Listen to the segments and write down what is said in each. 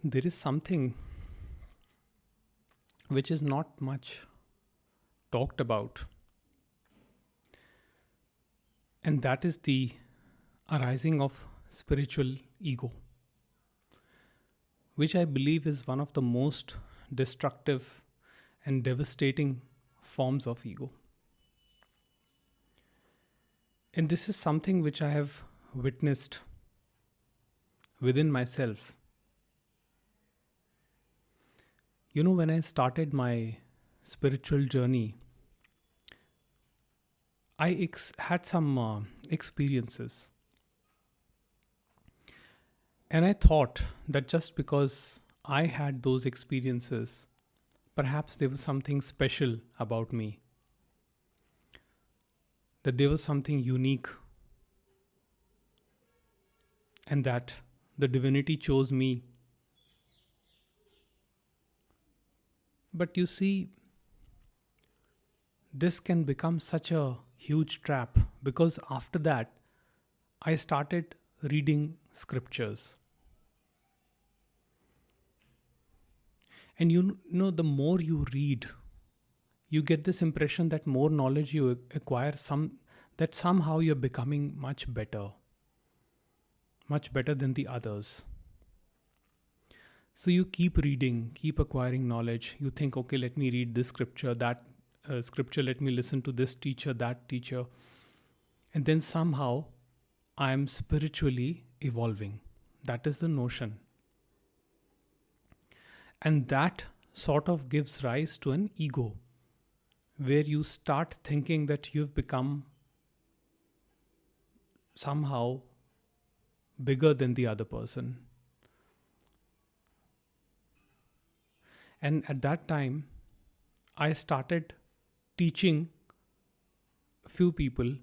There is something which is not much talked about, and that is the arising of spiritual ego, which I believe is one of the most destructive and devastating forms of ego. And this is something which I have witnessed within myself. When I started my spiritual journey, I had some experiences. And I thought that just because I had those experiences, perhaps there was something special about me, that there was something unique, and that the divinity chose me. But you see, this can become such a huge trap, because after that, I started reading scriptures. And the more you read, you get this impression that more knowledge you acquire, that somehow you're becoming much better than the others. So you keep reading, keep acquiring knowledge. You think, okay, let me read this scripture, that scripture, let me listen to this teacher, that teacher. And then somehow I'm spiritually evolving. That is the notion. And that sort of gives rise to an ego, where you start thinking that you've become somehow bigger than the other person. And at that time, I started teaching a few people,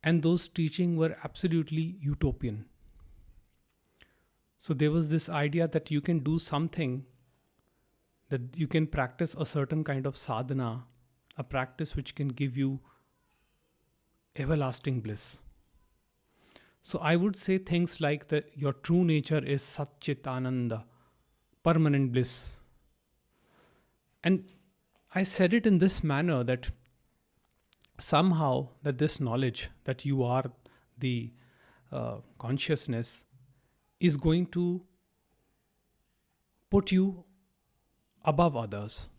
and those teaching were absolutely utopian. So there was this idea that you can do something, that you can practice a certain kind of sadhana, a practice which can give you everlasting bliss. So I would say things like that your true nature is Satchit Ananda, permanent bliss. And I said it in this manner, that somehow that this knowledge that you are the consciousness is going to put you above others,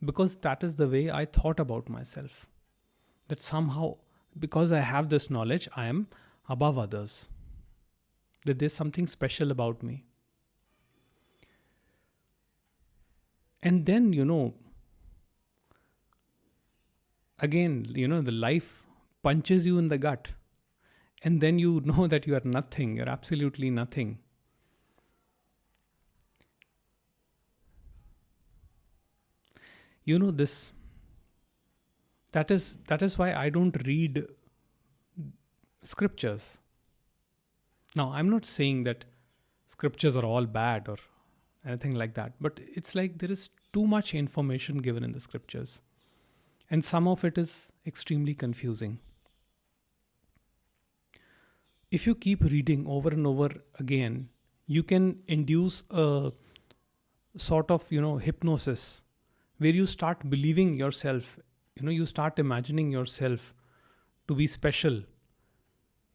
because that is the way I thought about myself, that somehow because I have this knowledge, I am above others, that there's something special about me. And then again, the life punches you in the gut, and then you know that you are nothing, you're absolutely nothing. This, that is why I don't read scriptures. Now, I'm not saying that scriptures are all bad or anything like that, but it's like there is too much information given in the scriptures, and some of it is extremely confusing. If you keep reading over and over again, you can induce a sort of hypnosis, where you start believing yourself, you start imagining yourself to be special.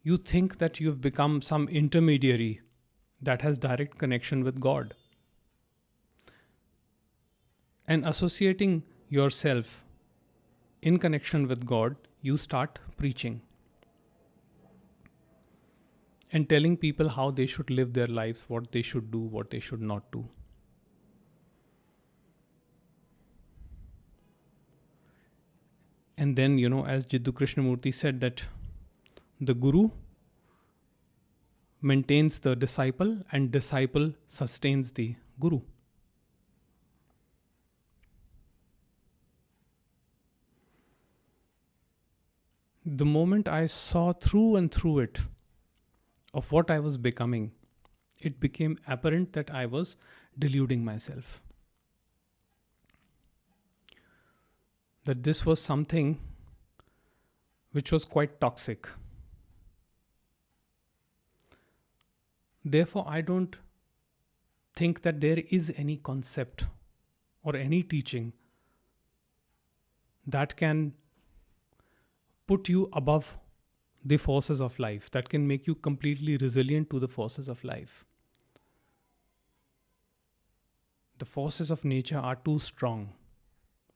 You think that you've become some intermediary that has direct connection with God. And associating yourself in connection with God, you start preaching and telling people how they should live their lives, what they should do, what they should not do. And then, as Jiddu Krishnamurti said, that the guru maintains the disciple and disciple sustains the guru. The moment I saw through and through it of what I was becoming, it became apparent that I was deluding myself. That this was something which was quite toxic. Therefore, I don't think that there is any concept or any teaching that can put you above the forces of life, that can make you completely resilient to the forces of life. The forces of nature are too strong.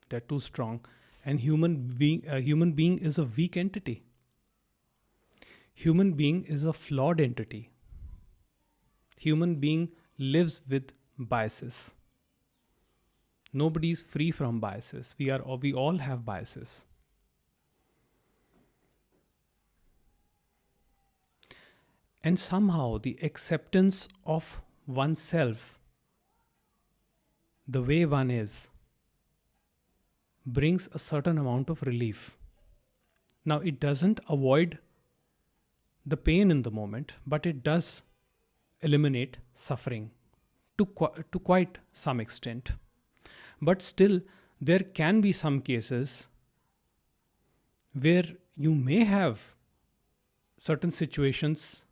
They're too strong. And human being is a weak entity. Human being is a flawed entity. Human being lives with biases. Nobody is free from biases. We all have biases. And somehow the acceptance of oneself, the way one is, brings a certain amount of relief. Now, it doesn't avoid the pain in the moment, but it does eliminate suffering to quite some extent. But still, there can be some cases where you may have certain situations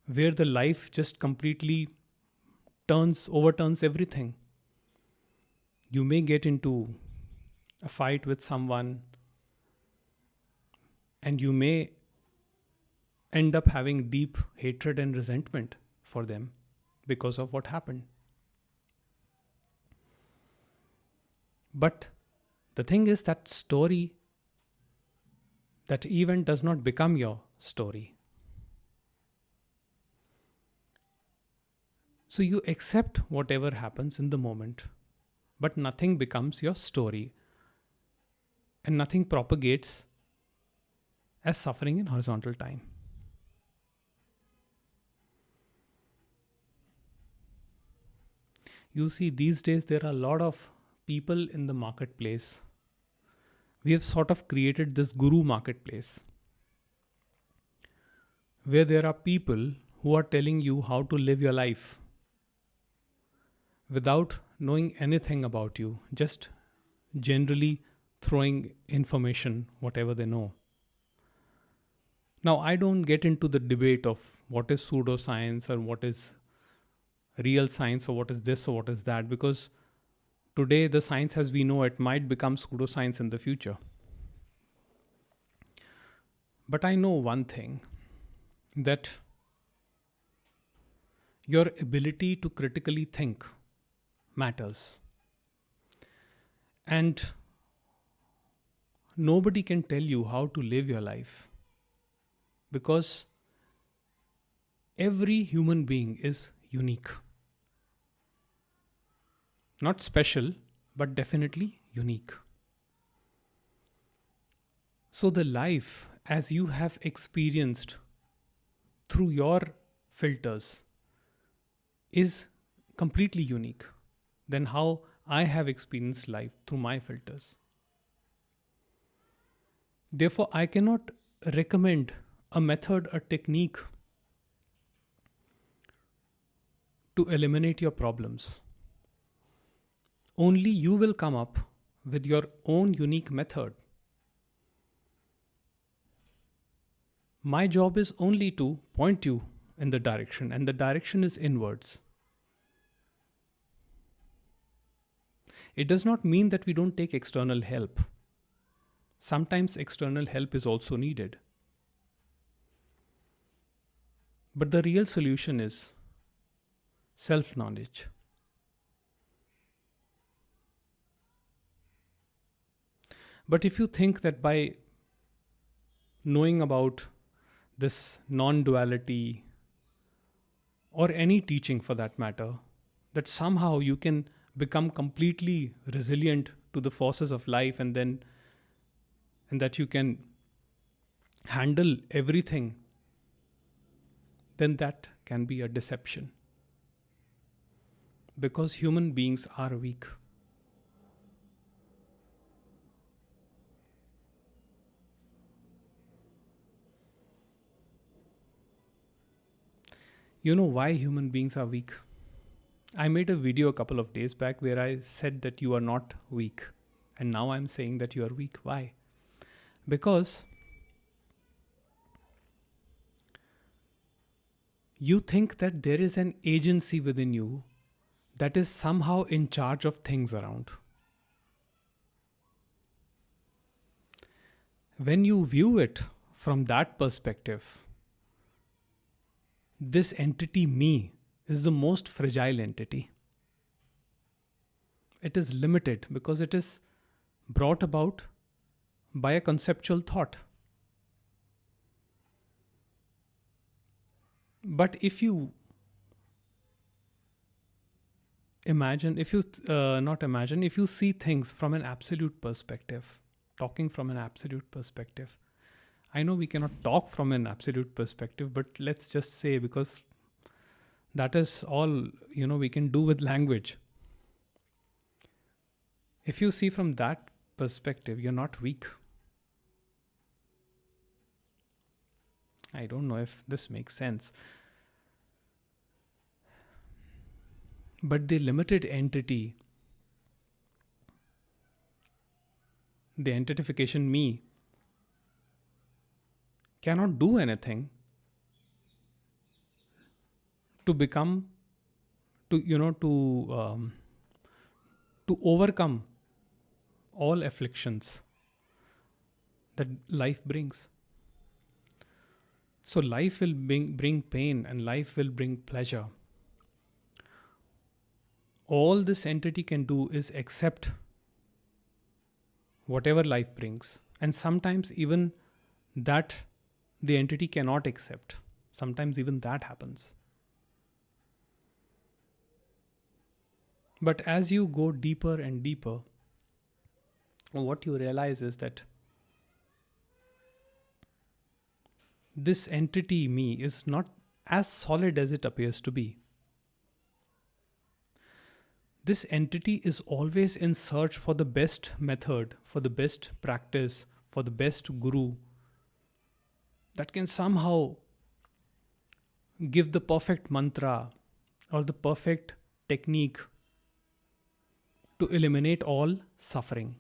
where the life just completely overturns everything. You may get into a fight with someone, and you may end up having deep hatred and resentment for them because of what happened. But the thing is, that story, that event does not become your story. So you accept whatever happens in the moment, but nothing becomes your story, and nothing propagates as suffering in horizontal time. You see, these days there are a lot of people in the marketplace. We have sort of created this guru marketplace where there are people who are telling you how to live your life without knowing anything about you, just generally throwing information, whatever they know. Now, I don't get into the debate of what is pseudoscience or what is real science or what is this or what is that, because today the science as we know it might become pseudoscience in the future. But I know one thing, that your ability to critically think matters. And nobody can tell you how to live your life, because every human being is unique. Not special, but definitely unique. So the life as you have experienced through your filters is completely unique than how I have experienced life through my filters. Therefore, I cannot recommend a method, a technique to eliminate your problems. Only you will come up with your own unique method. My job is only to point you in the direction, and the direction is inwards. It does not mean that we don't take external help. Sometimes external help is also needed. But the real solution is self-knowledge. But if you think that by knowing about this non-duality, or any teaching for that matter, that somehow you can become completely resilient to the forces of life, and that you can handle everything, then that can be a deception. Because human beings are weak. You know why human beings are weak? I made a video a couple of days back where I said that you are not weak. And now I'm saying that you are weak. Why? Because you think that there is an agency within you that is somehow in charge of things around. When you view it from that perspective, this entity, me, is the most fragile entity. It is limited because it is brought about by a conceptual thought. But if you imagine, if you not imagine, if you see things from an absolute perspective, talking from an absolute perspective, I know we cannot talk from an absolute perspective, but let's just say, because that is all we can do with language. If you see from that perspective, you're not weak. I don't know if this makes sense. But the limited entity, the entitification me, cannot do anything to become, to overcome all afflictions that life brings. So life will bring pain and life will bring pleasure. All this entity can do is accept whatever life brings. And sometimes even that the entity cannot accept. Sometimes even that happens. But as you go deeper and deeper, what you realize is that this entity, me, is not as solid as it appears to be. This entity is always in search for the best method, for the best practice, for the best guru that can somehow give the perfect mantra or the perfect technique to eliminate all suffering.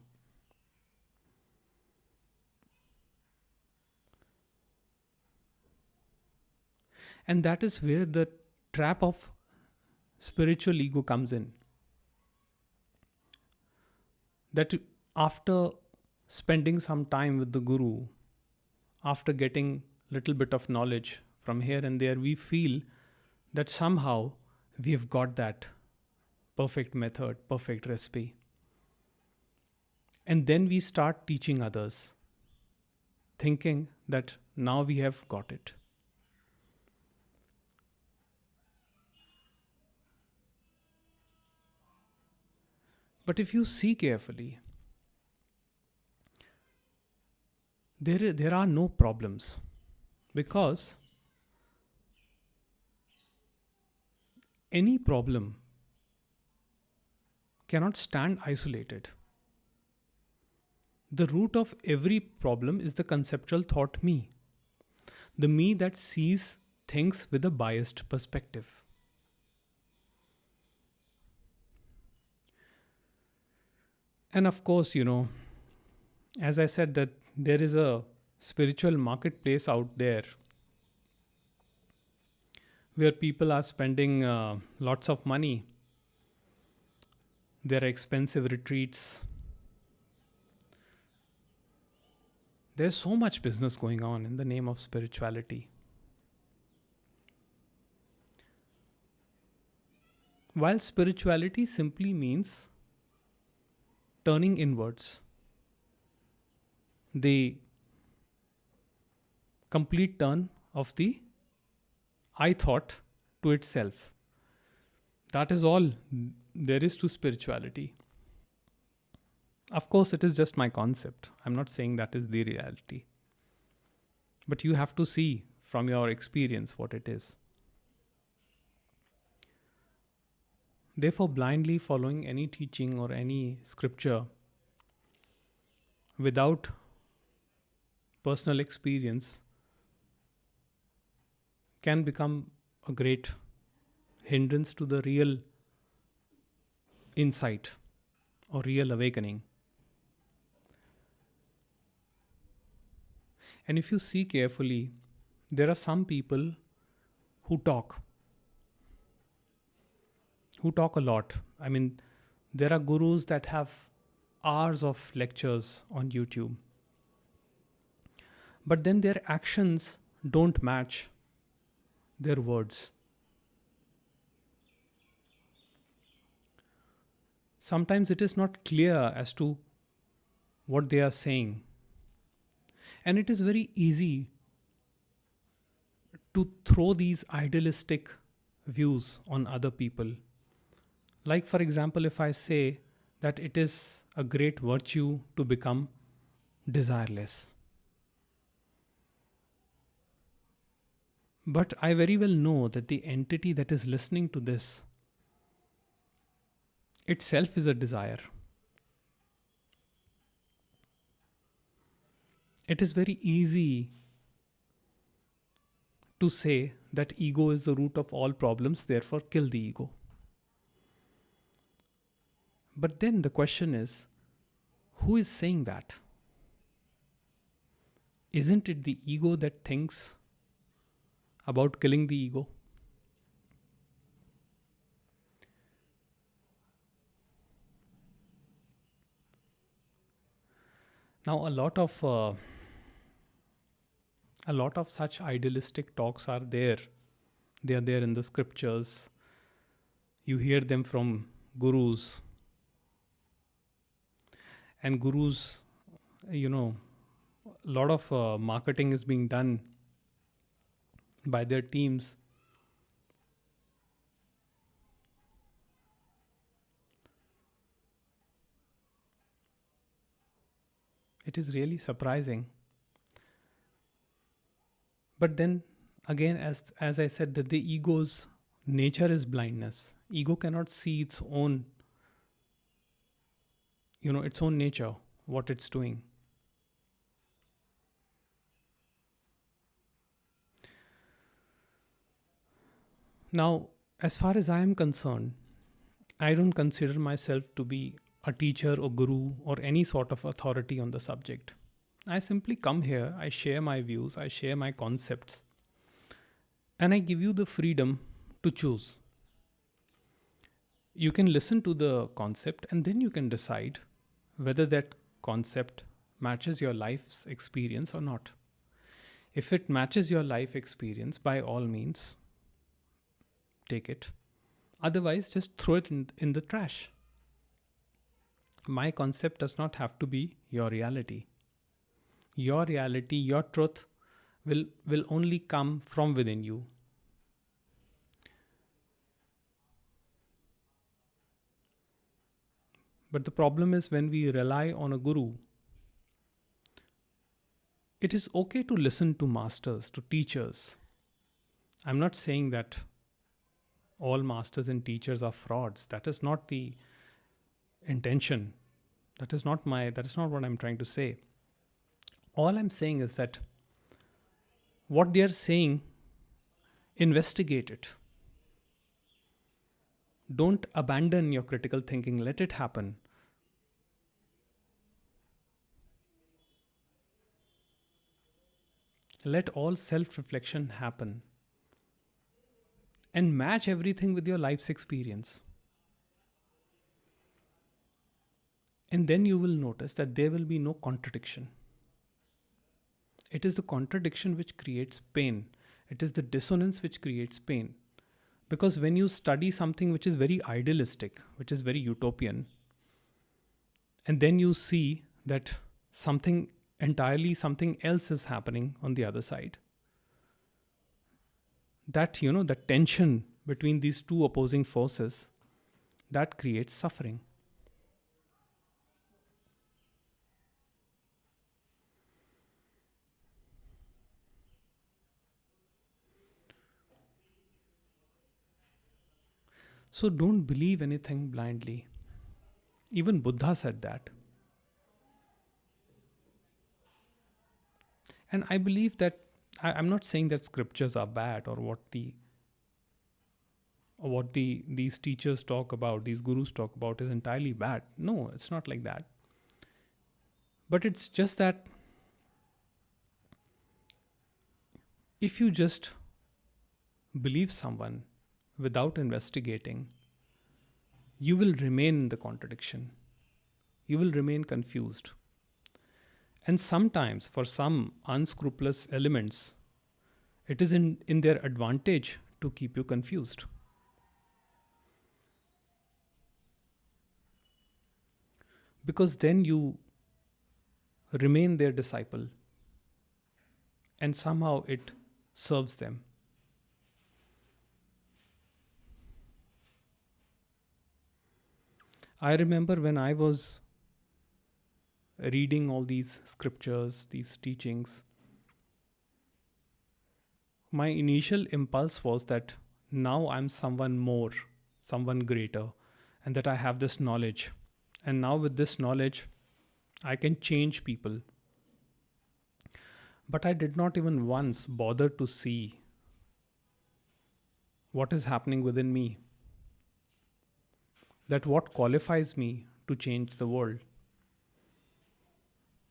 And that is where the trap of spiritual ego comes in. That after spending some time with the guru, after getting little bit of knowledge from here and there, we feel that somehow we have got that perfect method, perfect recipe. And then we start teaching others, thinking that now we have got it. But if you see carefully, there are no problems, because any problem cannot stand isolated. The root of every problem is the conceptual thought me, the me that sees things with a biased perspective. And of course, as I said, that there is a spiritual marketplace out there where people are spending lots of money. There are expensive retreats. There's so much business going on in the name of spirituality. While spirituality simply means turning inwards, the complete turn of the I thought to itself. That is all there is to spirituality. Of course, it is just my concept. I'm not saying that is the reality. But you have to see from your experience what it is. Therefore, blindly following any teaching or any scripture without personal experience can become a great hindrance to the real insight or real awakening. And if you see carefully, there are some people who talk a lot. I mean, there are gurus that have hours of lectures on YouTube, but then their actions don't match their words. Sometimes it is not clear as to what they are saying, and it is very easy to throw these idealistic views on other people. Like, for example, if I say that it is a great virtue to become desireless, but I very well know that the entity that is listening to this itself is a desire. It is very easy to say that ego is the root of all problems, therefore kill the ego. But then the question is, who is saying that? Isn't it the ego that thinks about killing the ego? Now, a lot of such idealistic talks are there. They are there in the scriptures. You hear them from gurus. And gurus, a lot of marketing is being done by their teams. It is really surprising. But then again, as I said, that the ego's nature is blindness. Ego cannot see its own nature, what it's doing. Now, as far as I am concerned, I don't consider myself to be a teacher or guru or any sort of authority on the subject. I simply come here, I share my views, I share my concepts, and I give you the freedom to choose. You can listen to the concept and then you can decide whether that concept matches your life's experience or not. If it matches your life experience, by all means, take it. Otherwise, just throw it in the trash. My concept does not have to be your reality. Your reality, your truth will only come from within you. But the problem is when we rely on a guru, it is okay to listen to masters, to teachers. I'm not saying that all masters and teachers are frauds. That is not the intention. That is not what I'm trying to say. All I'm saying is that what they are saying, investigate it. Don't abandon your critical thinking. Let it happen. Let all self-reflection happen. And match everything with your life's experience. And then you will notice that there will be no contradiction. It is the contradiction which creates pain. It is the dissonance which creates pain. Because when you study something which is very idealistic, which is very utopian, and then you see that something else is happening on the other side, that, the tension between these two opposing forces, that creates suffering. So don't believe anything blindly. Even Buddha said that. And I believe that I'm not saying that scriptures are bad or what these teachers talk about, these gurus talk about is entirely bad. No, it's not like that. But it's just that if you just believe someone without investigating, you will remain in the contradiction. You will remain confused. And sometimes, for some unscrupulous elements, it is in their advantage to keep you confused. Because then you remain their disciple and somehow it serves them. I remember when I was reading all these scriptures, these teachings, my initial impulse was that now I'm someone more, someone greater, and that I have this knowledge. And now, with this knowledge, I can change people. But I did not even once bother to see what is happening within me, that what qualifies me to change the world.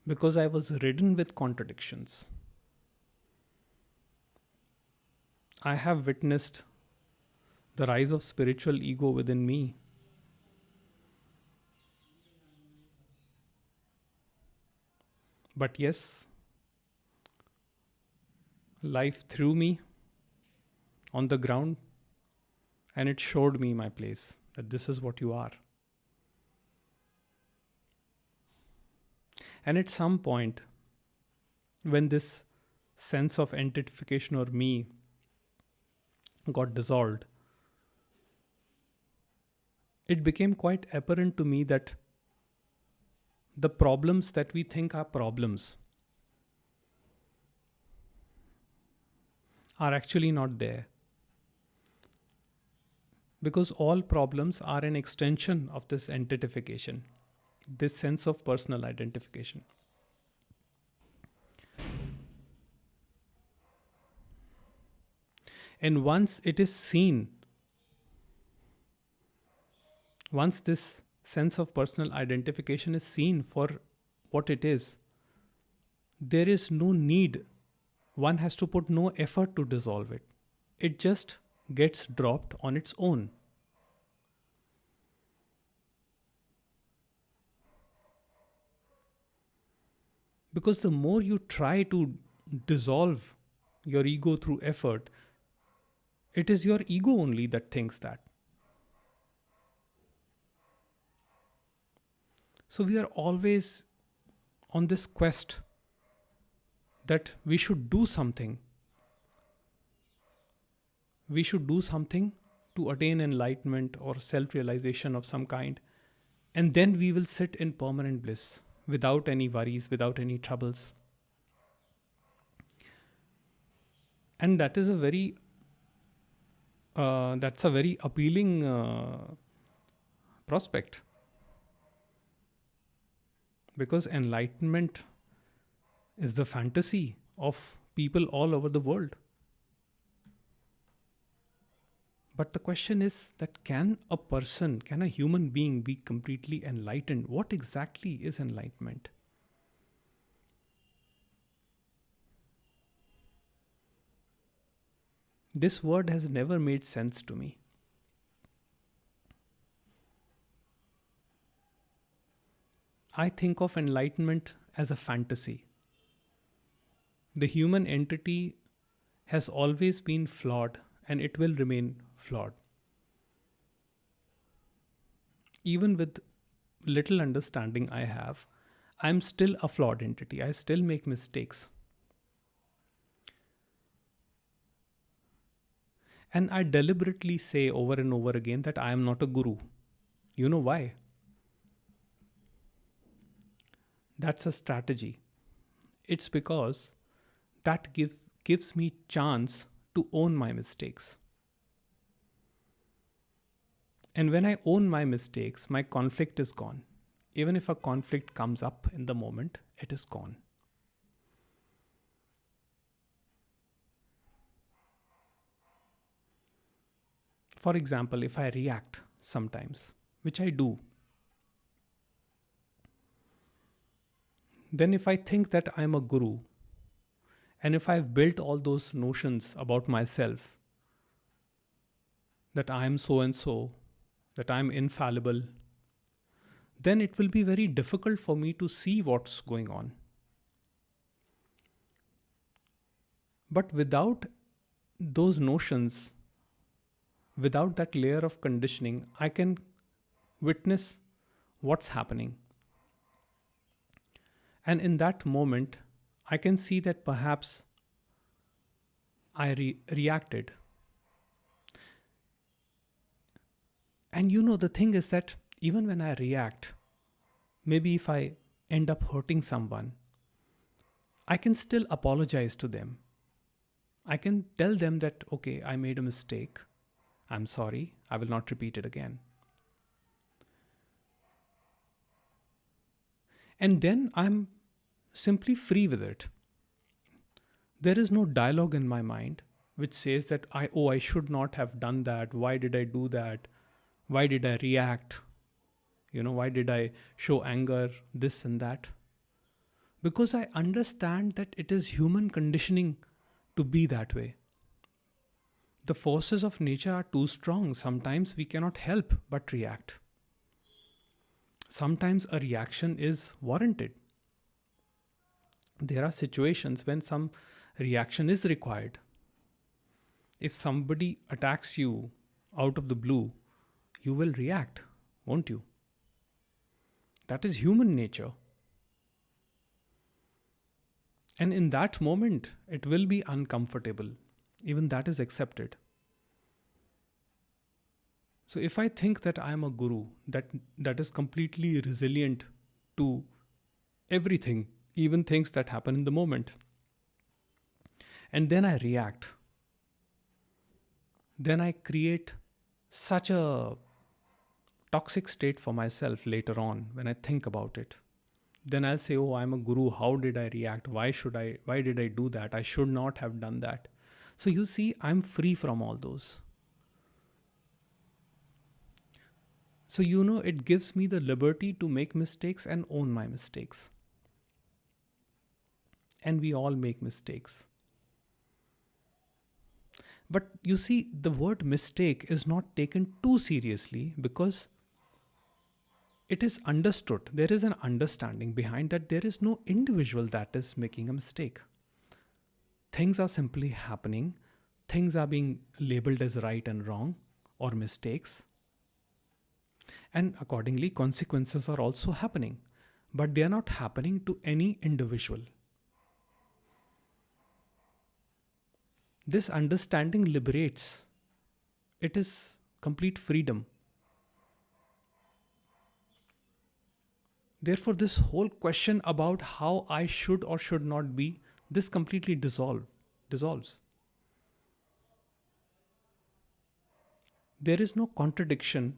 Because I was ridden with contradictions. I have witnessed the rise of spiritual ego within me. But yes, life threw me on the ground and it showed me my place, that this is what you are. And at some point, when this sense of identification or me got dissolved, it became quite apparent to me that the problems that we think are problems are actually not there. Because all problems are an extension of this identification, this sense of personal identification. And once it is seen, once this sense of personal identification is seen for what it is, there is no need, one has to put no effort to dissolve it. It just gets dropped on its own. Because the more you try to dissolve your ego through effort, it is your ego only that thinks that. So we are always on this quest that we should do something. We should do something to attain enlightenment or self-realization of some kind. And then we will sit in permanent bliss without any worries, without any troubles. And that is a very appealing prospect. Because enlightenment is the fantasy of people all over the world. But the question is that can a human being be completely enlightened? What exactly is enlightenment? This word has never made sense to me. I think of enlightenment as a fantasy. The human entity has always been flawed and it will remain flawed. Even with little understanding I have, I'm still a flawed entity. I still make mistakes. And I deliberately say over and over again that I am not a guru. You know why? That's a strategy. It's because that gives me chance to own my mistakes. And when I own my mistakes, my conflict is gone. Even if a conflict comes up in the moment, it is gone. For example, if I react sometimes, which I do, then if I think that I'm a guru, and if I've built all those notions about myself, that I am so and so, that I am infallible, then it will be very difficult for me to see what's going on. But without those notions, without that layer of conditioning, I can witness what's happening. And in that moment, I can see that perhaps I reacted. And the thing is that even when I react, maybe if I end up hurting someone, I can still apologize to them. I can tell them that, okay, I made a mistake. I'm sorry. I will not repeat it again. And then I'm simply free with it. There is no dialogue in my mind which says that I should not have done that. Why did I do that? Why did I react? Why did I show anger, this and that? Because I understand that it is human conditioning to be that way. The forces of nature are too strong. Sometimes we cannot help but react. Sometimes a reaction is warranted. There are situations when some reaction is required. If somebody attacks you out of the blue, you will react, won't you? That is human nature. And in that moment, it will be uncomfortable. Even that is accepted. So if I think that I am a guru, that is completely resilient to everything, even things that happen in the moment, and then I react, then I create such a toxic state for myself later on when I think about it. Then I'll say, oh, I'm a guru. How did I react? Why did I do that? I should not have done that. So you see, I'm free from all those. So it gives me the liberty to make mistakes and own my mistakes. And we all make mistakes. But you see, the word mistake is not taken too seriously because it is understood. There is an understanding behind that there is no individual that is making a mistake. Things are simply happening. Things are being labeled as right and wrong or mistakes. And accordingly, consequences are also happening. But they are not happening to any individual. This understanding liberates. It is complete freedom. Therefore, this whole question about how I should or should not be, this completely dissolves. There is no contradiction,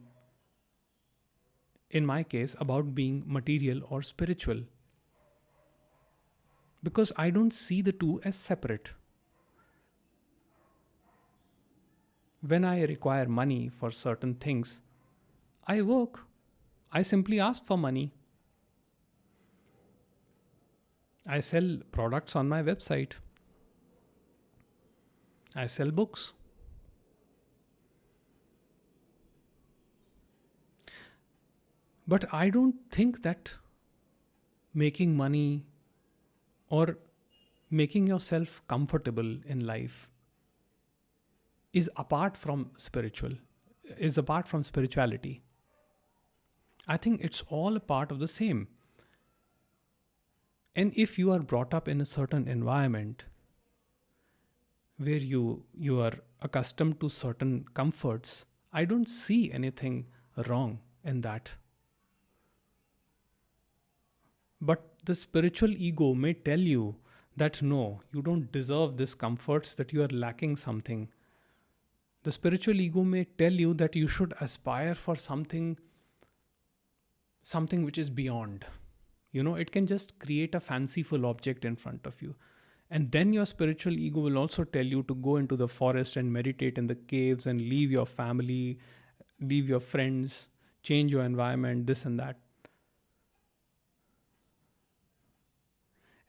in my case, about being material or spiritual. Because I don't see the two as separate. When I require money for certain things, I work. I simply ask for money. I sell products on my website. I sell books. But I don't think that making money or making yourself comfortable in life is apart from spirituality. I think it's all a part of the same. And if you are brought up in a certain environment where you are accustomed to certain comforts, I don't see anything wrong in that. But the spiritual ego may tell you that no, you don't deserve this comforts, that you are lacking something. The spiritual ego may tell you that you should aspire for something which is beyond. It can just create a fanciful object in front of you. And then your spiritual ego will also tell you to go into the forest and meditate in the caves and leave your family, leave your friends, change your environment, this and that.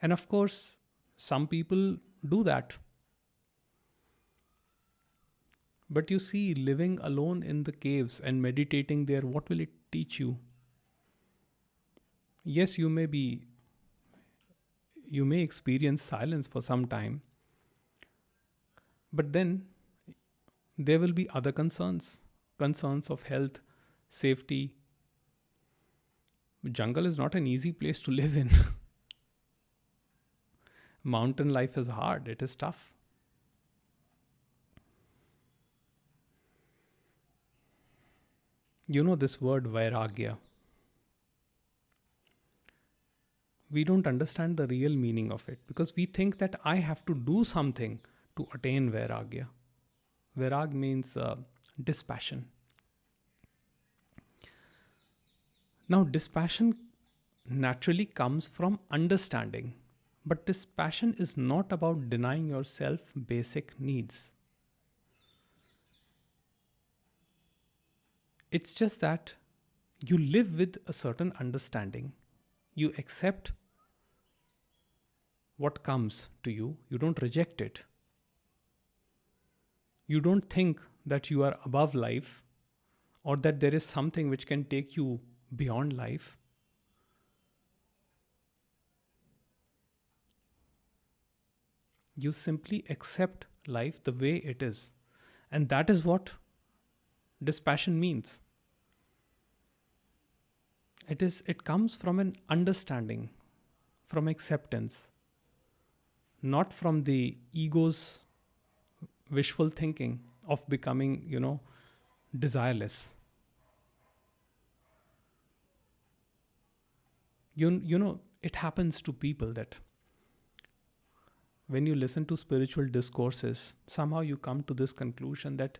And of course, some people do that. But you see, living alone in the caves and meditating there, what will it teach you? Yes, you may experience silence for some time, but then there will be other concerns of health, safety. Jungle is not an easy place to live in. Mountain life is hard, it is tough. You know this word vairagya. We don't understand the real meaning of it because we think that I have to do something to attain vairagya. Vairag means dispassion. Now, dispassion naturally comes from understanding, but dispassion is not about denying yourself basic needs. It's just that you live with a certain understanding. You accept what comes to you, you don't reject it. You don't think that you are above life or that there is something which can take you beyond life. You simply accept life the way it is. And that is what dispassion means. It comes from an understanding, from acceptance, not from the ego's wishful thinking of becoming, desireless. It happens to people that when you listen to spiritual discourses, somehow you come to this conclusion that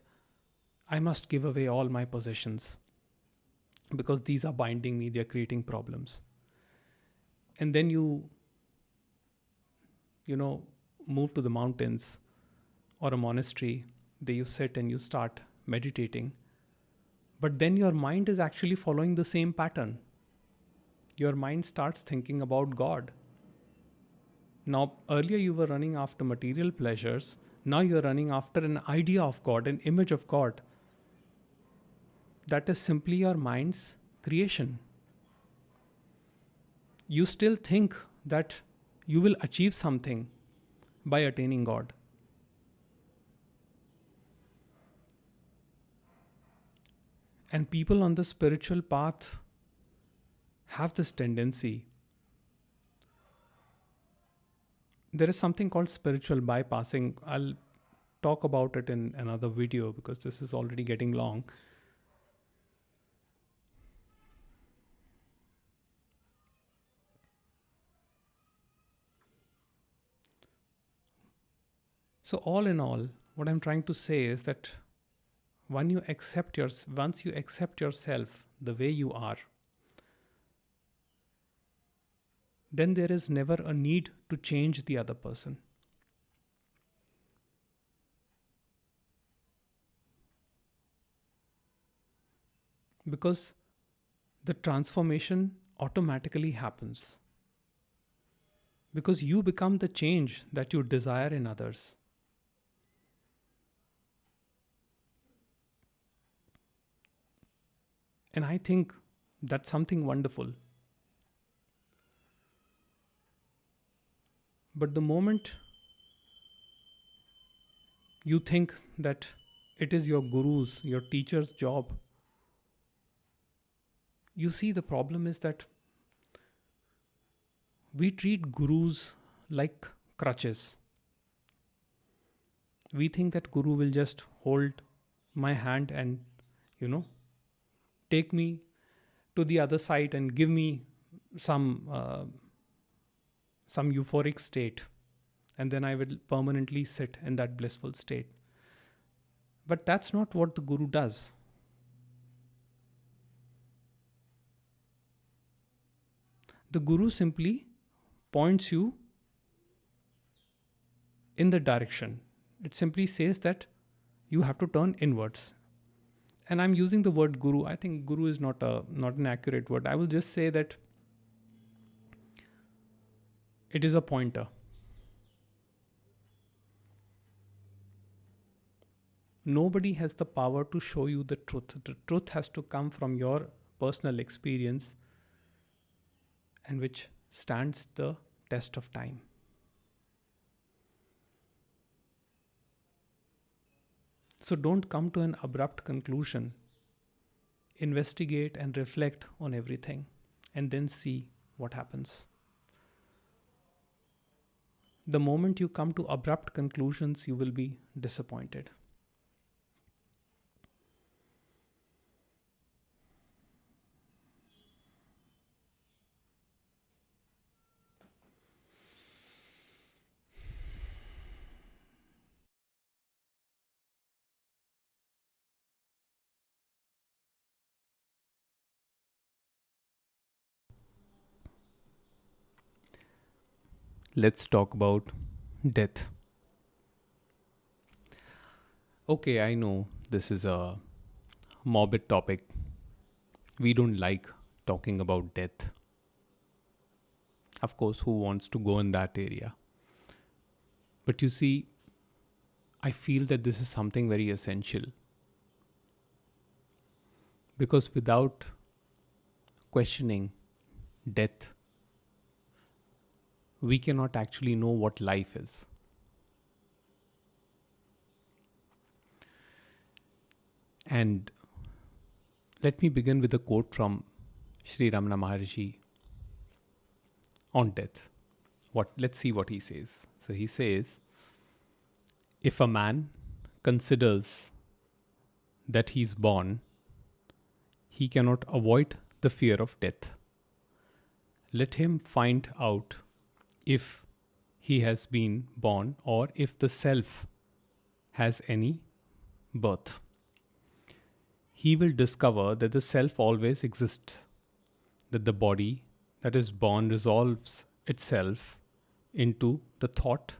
I must give away all my possessions because these are binding me, they're creating problems. And then you move to the mountains or a monastery, there you sit and you start meditating. But then your mind is actually following the same pattern. Your mind starts thinking about God. Now, earlier you were running after material pleasures. Now you're running after an idea of God, an image of God. That is simply your mind's creation. You still think that you will achieve something by attaining God. And people on the spiritual path have this tendency. There is something called spiritual bypassing. I'll talk about it in another video because this is already getting long. So all in all, what I'm trying to say is that once you accept yourself the way you are, then there is never a need to change the other person. Because the transformation automatically happens. Because you become the change that you desire in others. And I think that's something wonderful. But the moment you think that it is your guru's, your teacher's job, you see, the problem is that we treat gurus like crutches. We think that guru will just hold my hand and, take me to the other side and give me some euphoric state, and then I will permanently sit in that blissful state. But that's not what the guru does. The guru simply points you in the direction. It simply says that you have to turn inwards. And I'm using the word guru. I think guru is not an accurate word. I will just say that it is a pointer. nobody has the power to show you the truth. The truth has to come from your personal experience, and which stands the test of time. So don't come to an abrupt conclusion. Investigate and reflect on everything, and then see what happens. The moment you come to abrupt conclusions, you will be disappointed. Let's talk about death. Okay, I know this is a morbid topic. We don't like talking about death. Of course, who wants to go in that area? But you see, I feel that this is something very essential. Because without questioning death, we cannot actually know what life is. And let me begin with a quote from Sri Ramana Maharshi on death. Let's see what he says. So he says, if a man considers that he is born, he cannot avoid the fear of death. Let him find out if he has been born or if the self has any birth. He will discover that the self always exists, that the body that is born resolves itself into the thought,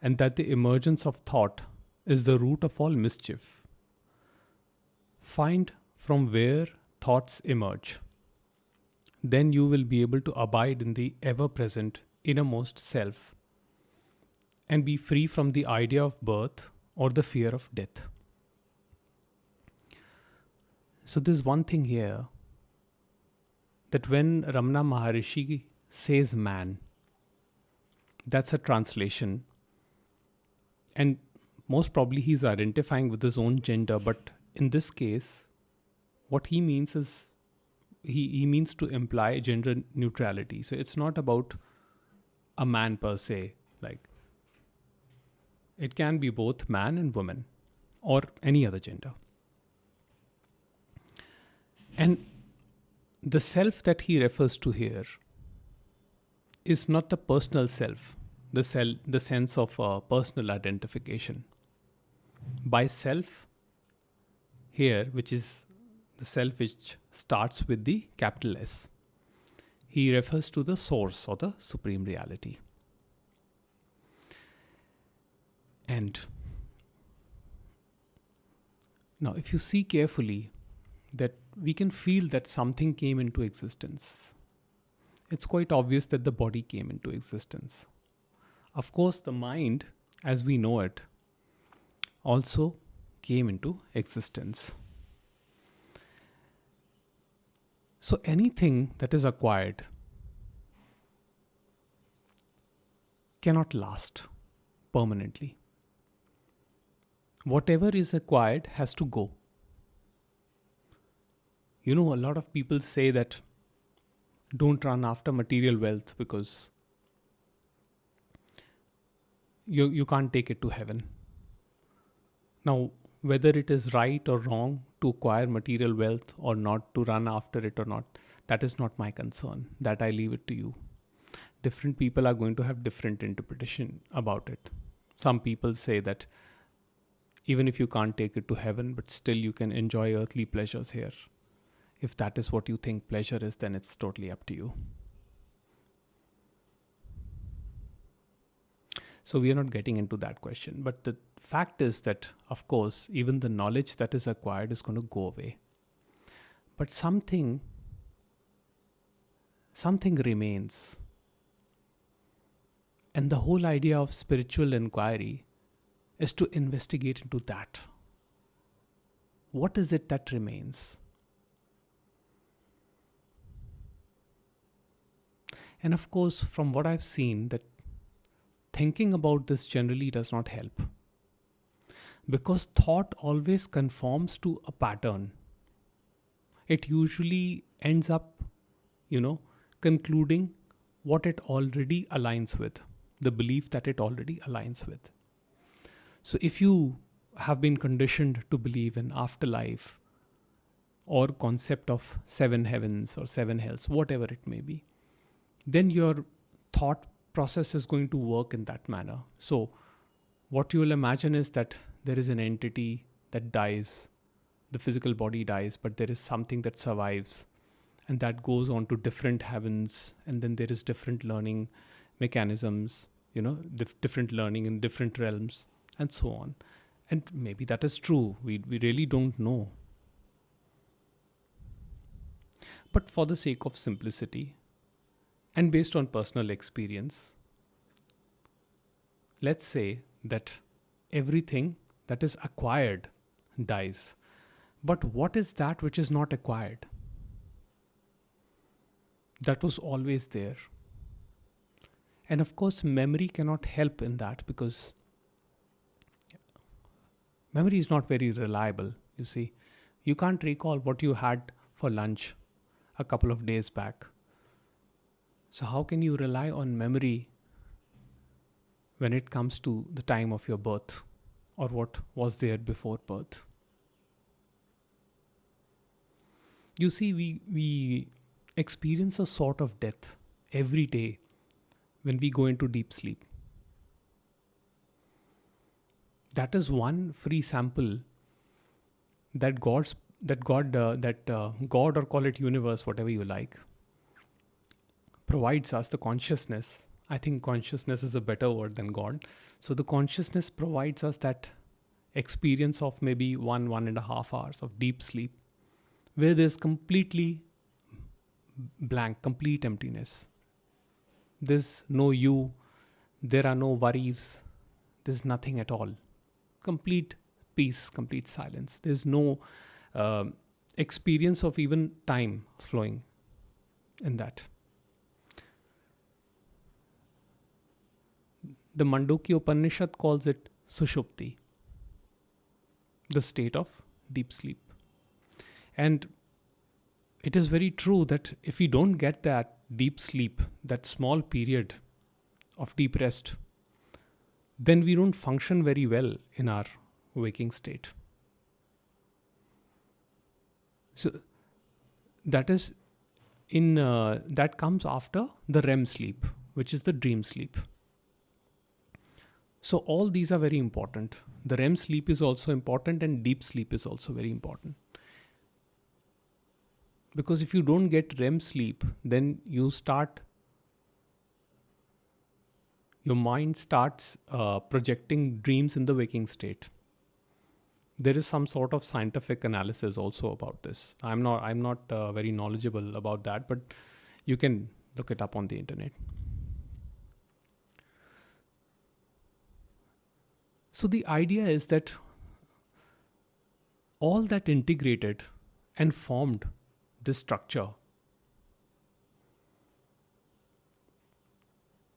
and that the emergence of thought is the root of all mischief. Find from where thoughts emerge. Then you will be able to abide in the ever-present innermost self and be free from the idea of birth or the fear of death. So there's one thing here, that when Ramana Maharishi says man, that's a translation, and most probably he's identifying with his own gender, but in this case, what he means is he means to imply gender neutrality. So it's not about a man per se, like it can be both man and woman or any other gender. And the self that he refers to here is not the personal self, the sense of personal identification. By self here, which is the self which starts with the capital S, he refers to the source or the supreme reality. And now, if you see carefully, that we can feel that something came into existence. It's quite obvious that the body came into existence. Of course, the mind, as we know it, also came into existence. So anything that is acquired cannot last permanently. Whatever is acquired has to go. You know, a lot of people say that don't run after material wealth because you can't take it to heaven. Now, whether it is right or wrong to acquire material wealth or not, to run after it or not, that is not my concern. That I leave it to you. Different people are going to have different interpretation about it. Some people say that even if you can't take it to heaven, but still you can enjoy earthly pleasures here. If that is what you think pleasure is, then it's totally up to you. So we are not getting into that question. But the fact is that, of course, even the knowledge that is acquired is going to go away. But something remains. And the whole idea of spiritual inquiry is to investigate into that. what is it that remains? And of course, from what I've seen, that thinking about this generally does not help, because thought always conforms to a pattern. It usually ends up, concluding what it already aligns with, the belief that it already aligns with. So if you have been conditioned to believe in afterlife or concept of seven heavens or seven hells, whatever it may be, then your thought process is going to work in that manner. So what you will imagine is that there is an entity that dies, the physical body dies, but there is something that survives, and that goes on to different heavens, and then there is different learning mechanisms, different learning in different realms, and so on. And maybe that is true. We really don't know. But for the sake of simplicity, and based on personal experience, let's say that everything that is acquired dies. But what is that which is not acquired? That was always there. And of course, memory cannot help in that, because memory is not very reliable, you see. You can't recall what you had for lunch a couple of days back. So how can you rely on memory when it comes to the time of your birth or what was there before birth? You see, we experience a sort of death every day when we go into deep sleep. That is one free sample that God, or call it universe, whatever you like, provides us, the consciousness. I think consciousness is a better word than God. So the consciousness provides us that experience of maybe 1.5 hours of deep sleep, where there's completely blank, complete emptiness. There's no you, there are no worries, there's nothing at all. Complete peace, complete silence. There's no experience of even time flowing in that. The Mandukya Upanishad calls it Sushupti, the state of deep sleep. And it is very true that if we don't get that deep sleep, that small period of deep rest, then we don't function very well in our waking state. So that is that comes after the REM sleep, which is the dream sleep. So all these are very important. The REM sleep is also important, and deep sleep is also very important. Because if you don't get REM sleep, then your mind starts projecting dreams in the waking state. There is some sort of scientific analysis also about this. I'm not very knowledgeable about that, but you can look it up on the internet. So the idea is that all that integrated and formed this structure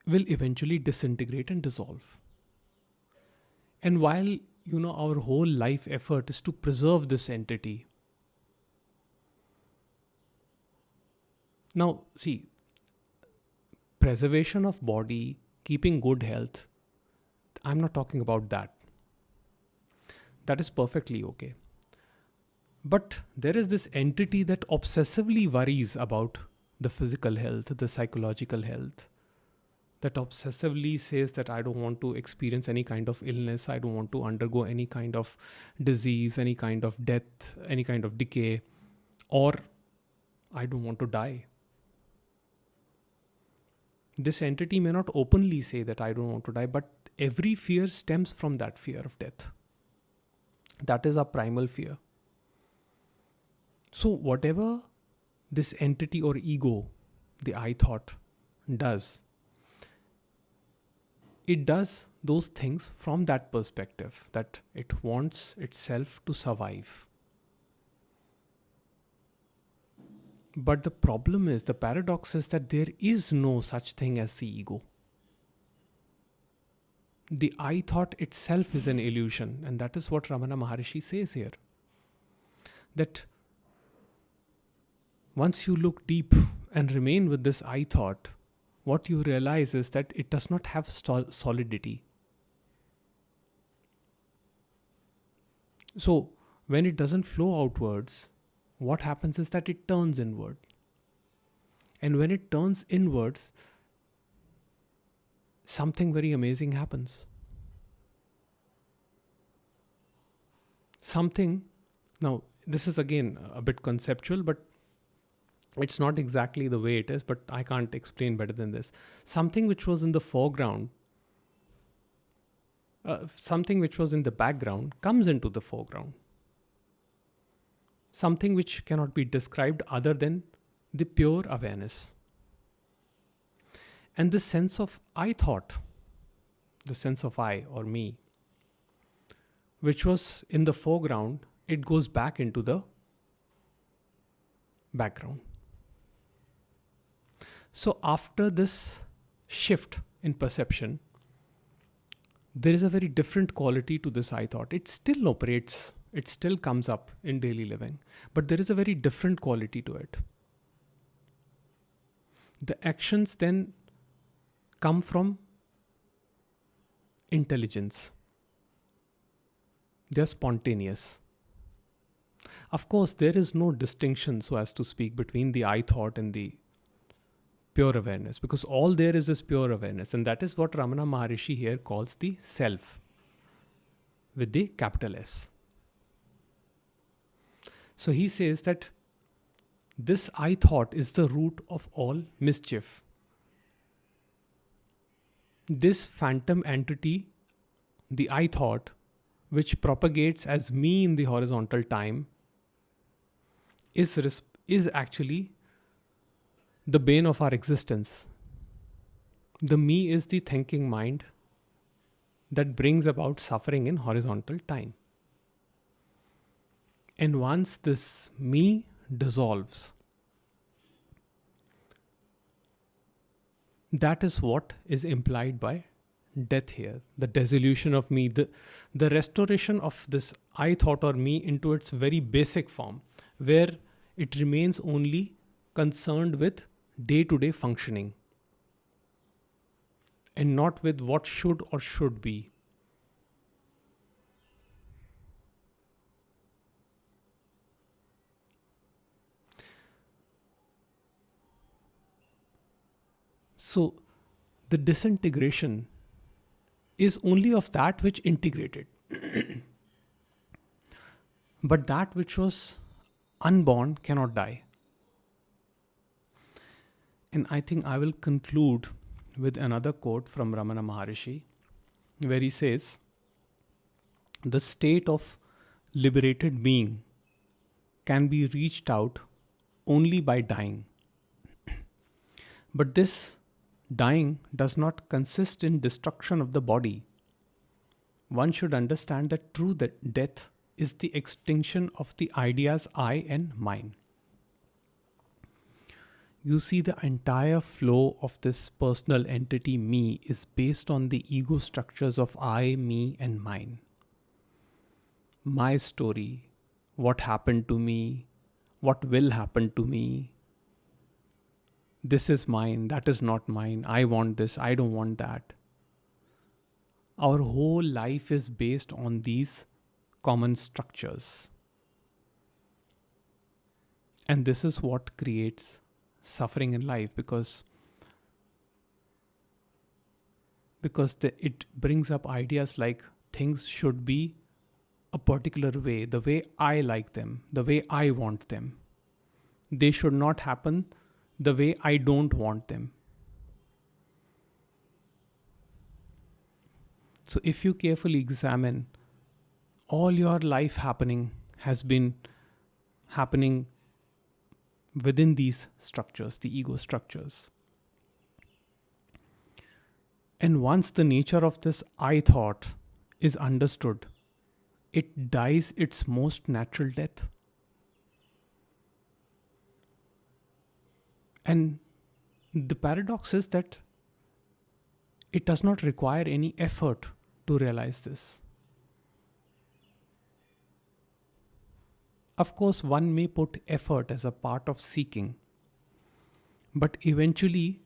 will eventually disintegrate and dissolve. And while our whole life effort is to preserve this entity. Now, see, preservation of body, keeping good health, I'm not talking about that. That is perfectly okay. But there is this entity that obsessively worries about the physical health, the psychological health, that obsessively says that I don't want to experience any kind of illness, I don't want to undergo any kind of disease, any kind of death, any kind of decay, or I don't want to die. This entity may not openly say that I don't want to die, but every fear stems from that fear of death. That is our primal fear. So whatever this entity or ego, the I thought, does, it does those things from that perspective, that it wants itself to survive. But the problem is, the paradox is that there is no such thing as the ego. The I thought itself is an illusion, and that is what Ramana Maharishi says here. That once you look deep and remain with this I thought, what you realize is that it does not have solidity. So, when it doesn't flow outwards, what happens is that it turns inward. And when it turns inwards, something very amazing happens. Now this is again a bit conceptual, but it's not exactly the way it is, but I can't explain better than this. Something which was in the foreground, something which was in the background comes into the foreground. Something which cannot be described other than the pure awareness. And the sense of I thought, the sense of I or me, which was in the foreground, it goes back into the background. So after this shift in perception, there is a very different quality to this I thought. It still operates, it still comes up in daily living, but there is a very different quality to it. The actions then come from intelligence. They are spontaneous. Of course, there is no distinction, so as to speak, between the I thought and the pure awareness, because all there is pure awareness, and that is what Ramana Maharishi here calls the self, with the capital S. So he says that this I thought is the root of all mischief. This phantom entity, the I thought, which propagates as me in the horizontal time, is actually the bane of our existence. The me is the thinking mind that brings about suffering in horizontal time. And once this me dissolves, that is what is implied by death here. The dissolution of me, the restoration of this I thought or me into its very basic form, where it remains only concerned with day-to-day functioning and not with what should or should be. So the disintegration is only of that which integrated. But that which was unborn cannot die. And I think I will conclude with another quote from Ramana Maharishi, where he says, "The state of liberated being can be reached out only by dying. But this dying does not consist in destruction of the body. One should understand that true death is the extinction of the ideas I and mine." You see, the entire flow of this personal entity me is based on the ego structures of I, me, and mine. My story, what happened to me, what will happen to me. This is mine, that is not mine. I want this, I don't want that. Our whole life is based on these common structures. And this is what creates suffering in life, because it brings up ideas like things should be a particular way, the way I like them, the way I want them. They should not happen the way I don't want them. So if you carefully examine, all your life has been happening within these structures, the ego structures. And once the nature of this I thought is understood, it dies its most natural death. And the paradox is that it does not require any effort to realize this. Of course, one may put effort as a part of seeking, but eventually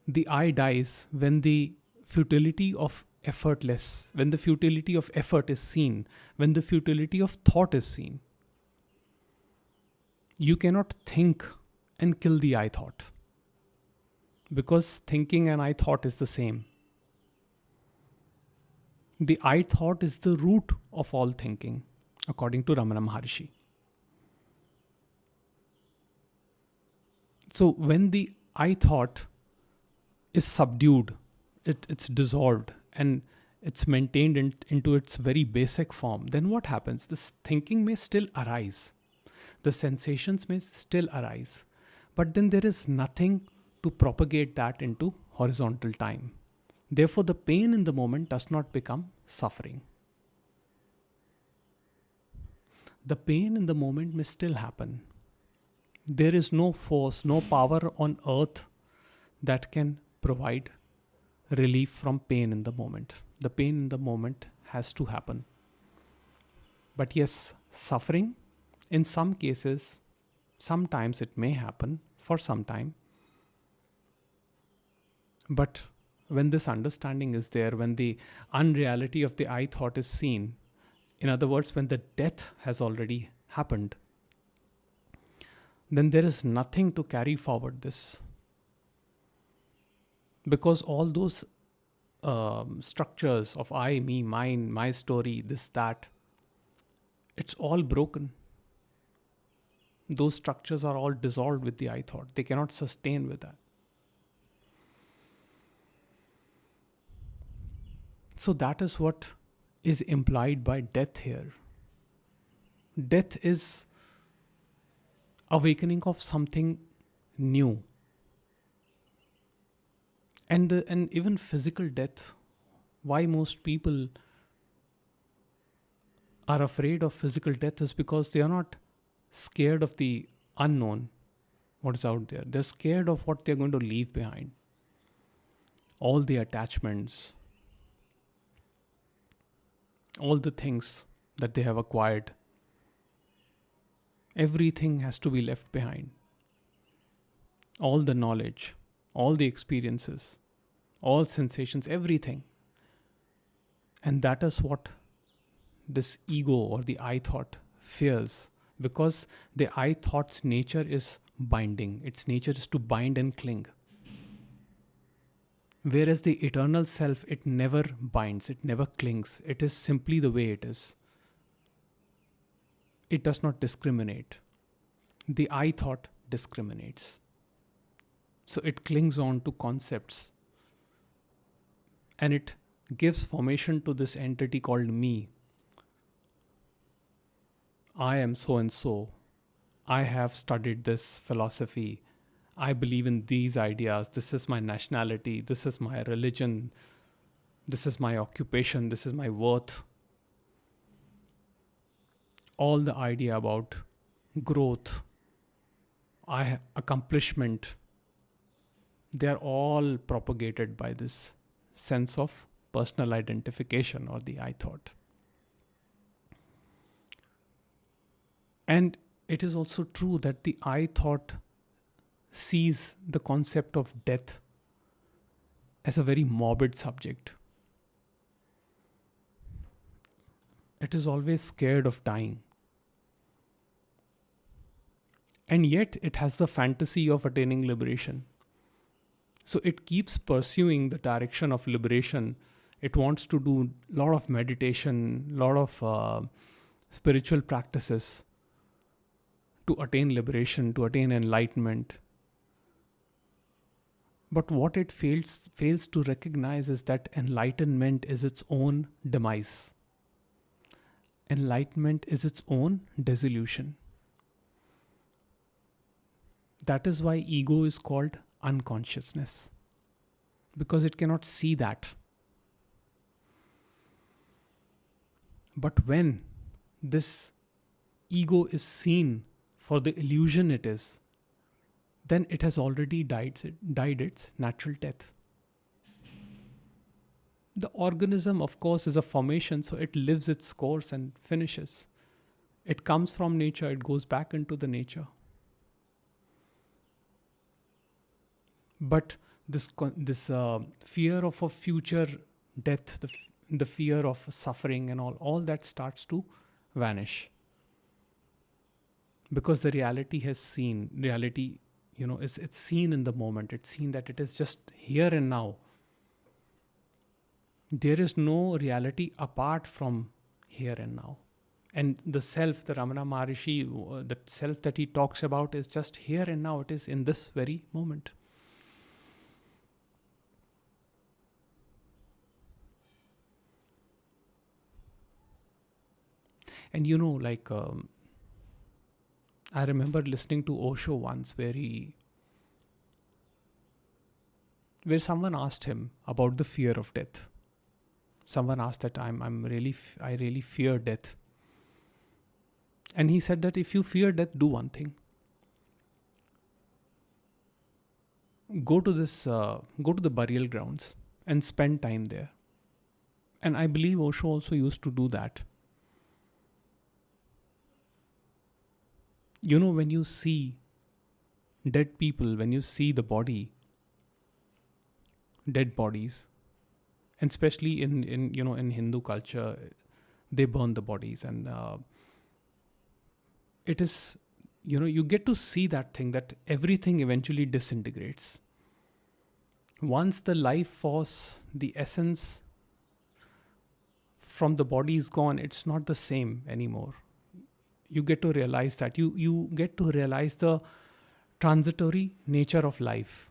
the I dies when the futility of effortless, when the futility of effort is seen, when the futility of thought is seen. You cannot think and kill the I thought, because thinking and I thought is the same. The I thought is the root of all thinking, according to Ramana Maharshi. So when the I thought is subdued, it's dissolved, and it's maintained into its very basic form, then what happens? This thinking may still arise, the sensations may still arise, but then there is nothing to propagate that into horizontal time. Therefore, the pain in the moment does not become suffering. The pain in the moment may still happen. There is no force, no power on earth that can provide relief from pain in the moment. The pain in the moment has to happen. But yes, suffering, in some cases, sometimes it may happen for some time. But when this understanding is there, when the unreality of the I thought is seen, in other words, when the death has already happened, then there is nothing to carry forward this. Because all those structures of I, me, mine, my story, this, that, it's all broken. Those structures are all dissolved with the I thought. They cannot sustain with that. So that is what is implied by death here. Death is awakening of something new. And even physical death. Why most people are afraid of physical death is because they are not scared of the unknown, what is out there. They're scared of what they're going to leave behind. All the attachments, all the things that they have acquired, everything has to be left behind. All the knowledge, all the experiences, all sensations, everything. And that is what this ego or the I thought fears, because the I thought's nature is binding. Its nature is to bind and cling. Whereas the eternal self, it never binds, it never clings. It is simply the way it is. It does not discriminate. The I thought discriminates. So it clings on to concepts. And it gives formation to this entity called me. I am so and so. I have studied this philosophy. I believe in these ideas. This is my nationality. This is my religion. This is my occupation. This is my worth. All the idea about growth, accomplishment, they are all propagated by this sense of personal identification or the I thought. And it is also true that the I thought sees the concept of death as a very morbid subject. It is always scared of dying. And yet it has the fantasy of attaining liberation. So it keeps pursuing the direction of liberation. It wants to do a lot of meditation, a lot of spiritual practices to attain liberation, to attain enlightenment. But what it fails to recognize is that enlightenment is its own demise. Enlightenment is its own dissolution. That is why ego is called unconsciousness, because it cannot see that. But when this ego is seen for the illusion it is, then it has already died its natural death. The organism, of course, is a formation, so it lives its course and finishes. It comes from nature, it goes back into the nature. But this fear of a future death, the fear of suffering and all that starts to vanish. Because the reality, it's seen in the moment. It's seen that it is just here and now. There is no reality apart from here and now. And the self, the Ramana Maharishi, the self that he talks about is just here and now. It is in this very moment. And I remember listening to Osho once where someone asked him about the fear of death. Someone asked that I really fear death. And he said that if you fear death, do one thing. Go to the burial grounds and spend time there. And I believe Osho also used to do that. When you see dead people, when you see the body, dead bodies, and especially in Hindu culture, they burn the bodies, and it is, you get to see that thing, that everything eventually disintegrates. Once the life force, the essence from the body is gone, it's not the same anymore. You get to realize that. You get to realize the transitory nature of life.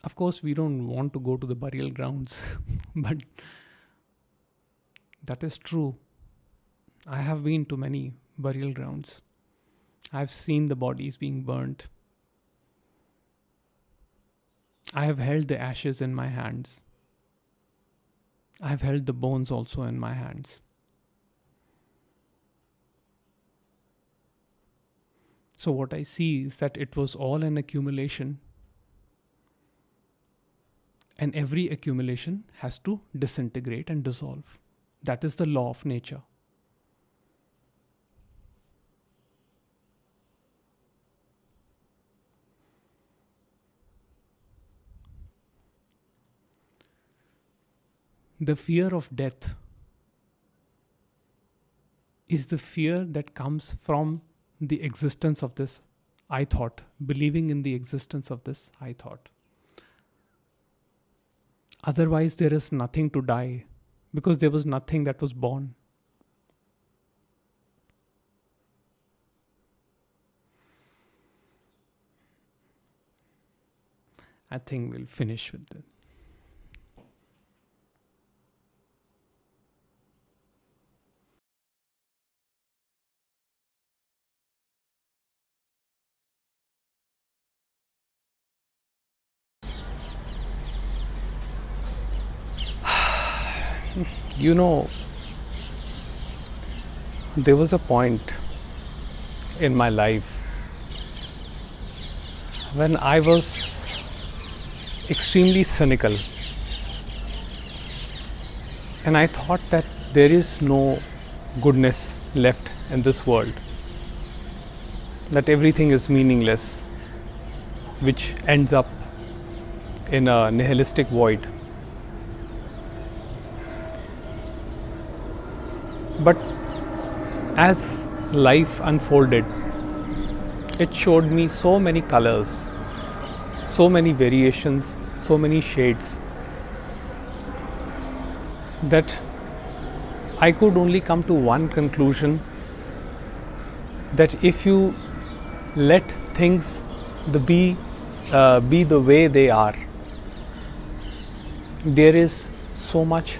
Of course, we don't want to go to the burial grounds, but that is true. I have been to many burial grounds. I've seen the bodies being burnt. I have held the ashes in my hands. I have held the bones also in my hands. So what I see is that it was all an accumulation. And every accumulation has to disintegrate and dissolve. That is the law of nature. The fear of death is the fear that comes from the existence of this I thought, believing in the existence of this I thought. Otherwise, there is nothing to die, because there was nothing that was born. I think we'll finish with this. There was a point in my life when I was extremely cynical, and I thought that there is no goodness left in this world, that everything is meaningless, which ends up in a nihilistic void. But as life unfolded, it showed me so many colors, so many variations, so many shades, that I could only come to one conclusion, that if you let things be the way they are, there is so much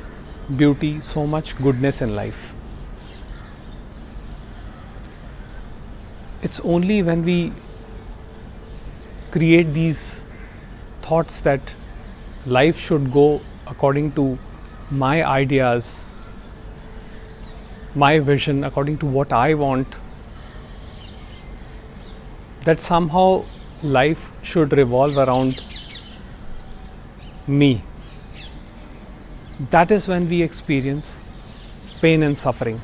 beauty, so much goodness in life. It's only when we create these thoughts that life should go according to my ideas, my vision, according to what I want, that somehow life should revolve around me, that is when we experience pain and suffering.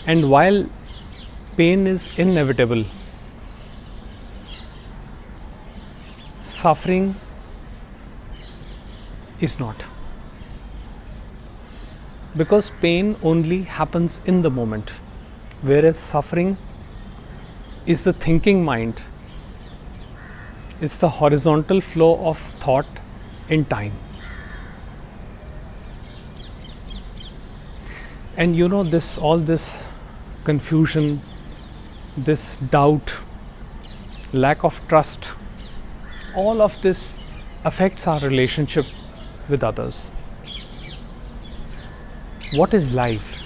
And while pain is inevitable, suffering is not. Because pain only happens in the moment, whereas suffering is the thinking mind, it's the horizontal flow of thought in time. And all this confusion, this doubt, lack of trust, all of this affects our relationship with others. What is life?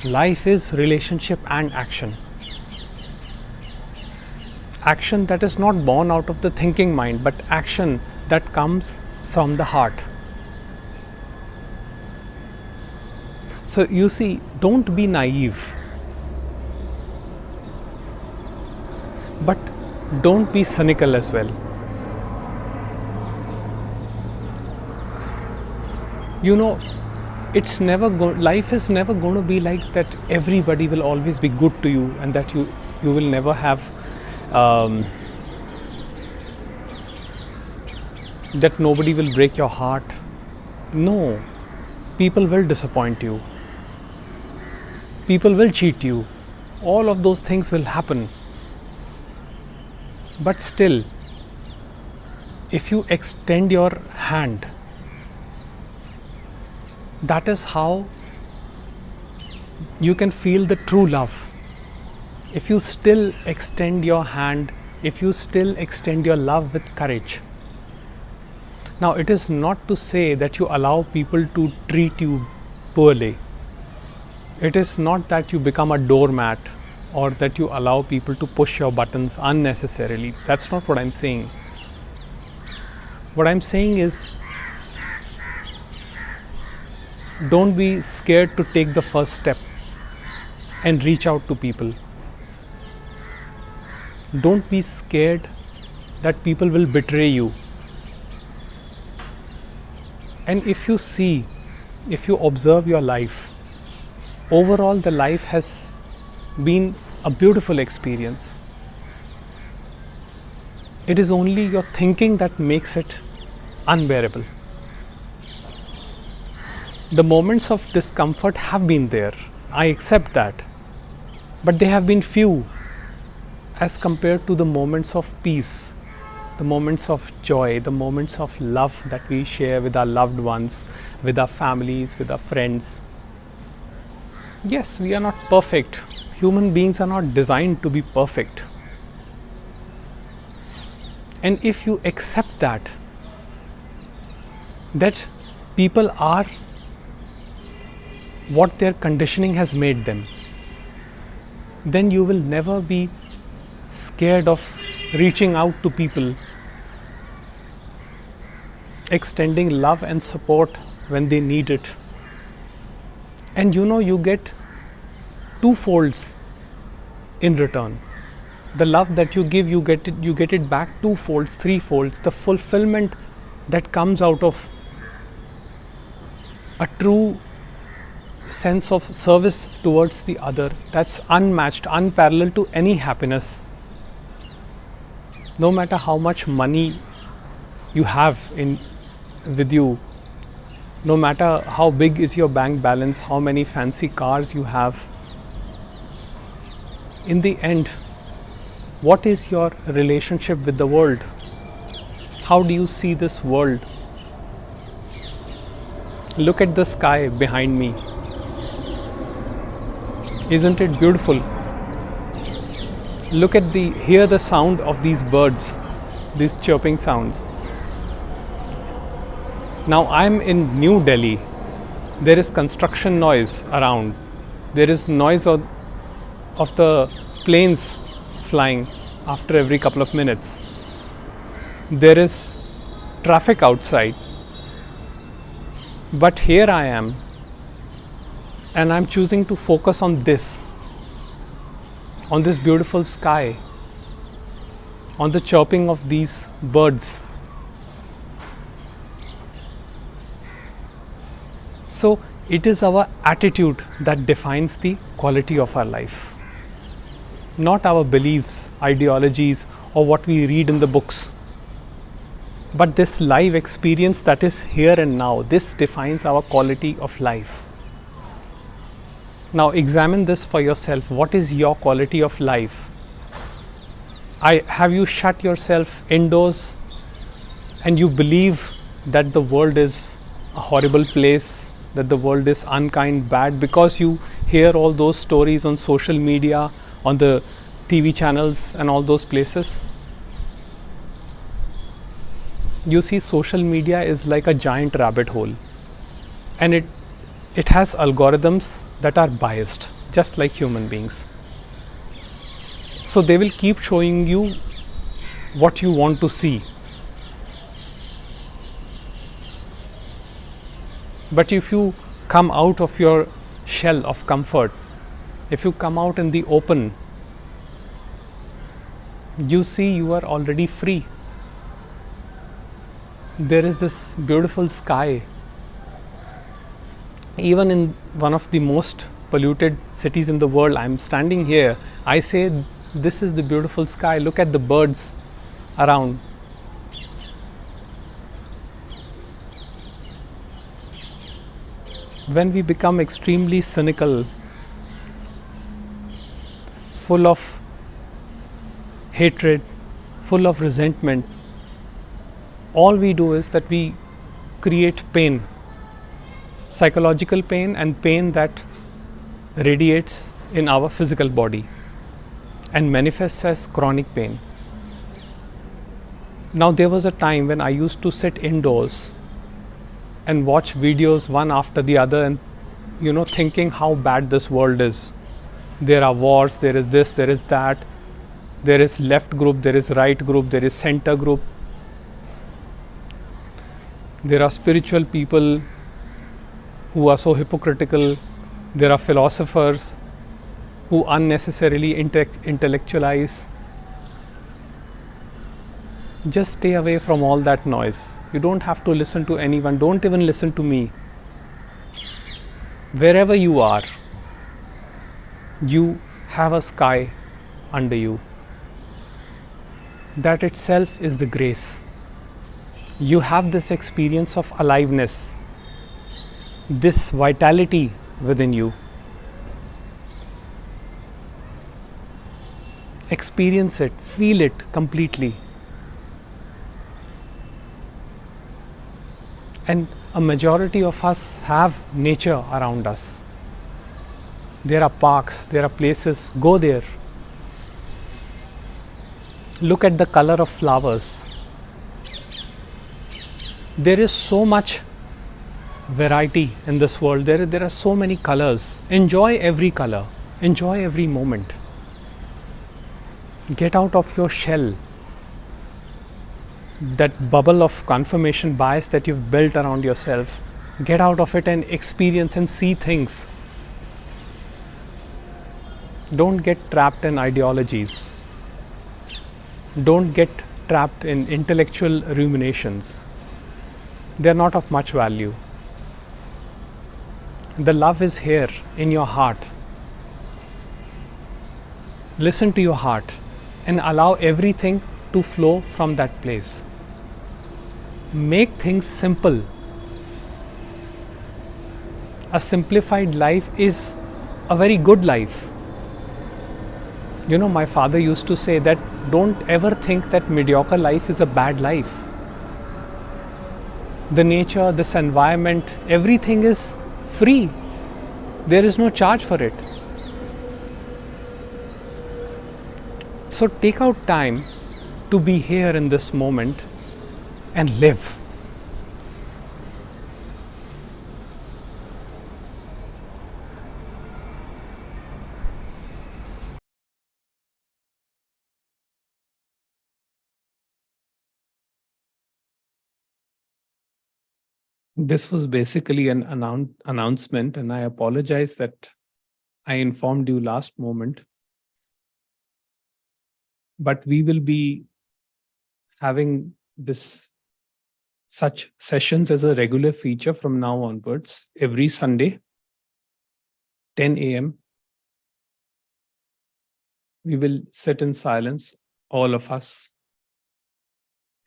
Life is relationship and action. Action that is not born out of the thinking mind, but action that comes from the heart. So you see, don't be naive, but don't be cynical as well. Life is never going to be like that. Everybody will always be good to you, and that you will never have that nobody will break your heart. No, people will disappoint you. People will cheat you. All of those things will happen. But still, if you extend your hand, that is how you can feel the true love. If you still extend your hand, if you still extend your love with courage. Now, it is not to say that you allow people to treat you poorly. It is not that you become a doormat or that you allow people to push your buttons unnecessarily. That's not what I'm saying. What I'm saying is, don't be scared to take the first step and reach out to people. Don't be scared that people will betray you. And if you observe your life, overall the life has been a beautiful experience. It is only your thinking that makes it unbearable. The moments of discomfort have been there, I accept that, but they have been few as compared to the moments of peace, the moments of joy, the moments of love that we share with our loved ones, with our families, with our friends. Yes, we are not perfect. Human beings are not designed to be perfect. And if you accept that people are what their conditioning has made them, then you will never be scared of reaching out to people, extending love and support when they need it. And you get twofolds in return. The love that you give, you get it back twofolds, threefolds. The fulfillment that comes out of a true sense of service towards the other, that's unmatched, unparalleled to any happiness. No matter how much money you have with you, no matter how big is your bank balance, how many fancy cars you have, in the end, what is your relationship with the world? How do you see this world? Look at the sky behind me. Isn't it beautiful? Hear the sound of these birds, these chirping sounds. Now I'm in New Delhi. There is construction noise around. There is noise of the planes flying after every couple of minutes. There is traffic outside. But here I am, and I'm choosing to focus on this. on this beautiful sky, on the chirping of these birds. So it is our attitude that defines the quality of our life, not our beliefs, ideologies, or what we read in the books. But this live experience that is here and now, this defines our quality of life. Now examine this for yourself. What is your quality of life? Have you shut yourself indoors and you believe that the world is a horrible place, that the world is unkind, bad, because you hear all those stories on social media, on the TV channels and all those places? You see, social media is like a giant rabbit hole, and it has algorithms that are biased, just like human beings. So they will keep showing you what you want to see. But if you come out of your shell of comfort, if you come out in the open, you see you are already free. There is this beautiful sky. Even in one of the most polluted cities in the world, I'm standing here, I say, this is the beautiful sky. Look at the birds around. When we become extremely cynical, full of hatred, full of resentment, all we do is that we create pain, psychological pain, and pain that radiates in our physical body and manifests as chronic pain. Now, there was a time when I used to sit indoors and watch videos one after the other, and thinking how bad this world is. There are wars, there is this, there is that, there is left group, there is right group, there is center group. There are spiritual people who are so hypocritical. There are philosophers who unnecessarily intellectualize. Just stay away from all that noise. You don't have to listen to anyone. Don't even listen to me. Wherever you are, you have a sky under you. That itself is the grace. You have this experience of aliveness, this vitality within you. Experience it, feel it completely. And a majority of us have nature around us. There are parks, there are places, go there. Look at the color of flowers. There is so much variety in this world. There are so many colors. Enjoy every color. Enjoy every moment. Get out of your shell. That bubble of confirmation bias that you've built around yourself. Get out of it and experience and see things. Don't get trapped in ideologies. Don't get trapped in intellectual ruminations. They're not of much value. The love is here in your heart. Listen to your heart and allow everything to flow from that place. Make things simple. A simplified life is a very good life. My father used to say that don't ever think that mediocre life is a bad life. The nature, this environment, everything is free. There is no charge for it. So take out time to be here in this moment and live. This was basically an announcement, and I apologize that I informed you last moment. But we will be having such sessions as a regular feature from now onwards, every Sunday, 10 a.m. We will sit in silence, all of us,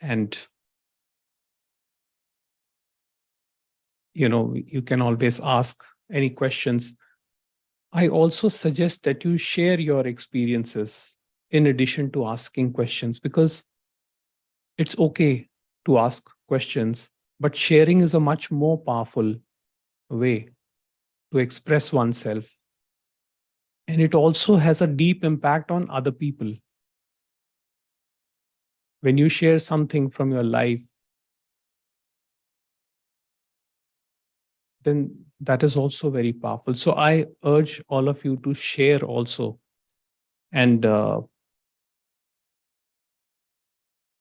and you can always ask any questions. I also suggest that you share your experiences in addition to asking questions, because it's okay to ask questions, but sharing is a much more powerful way to express oneself. And it also has a deep impact on other people. When you share something from your life, then that is also very powerful. So I urge all of you to share also. And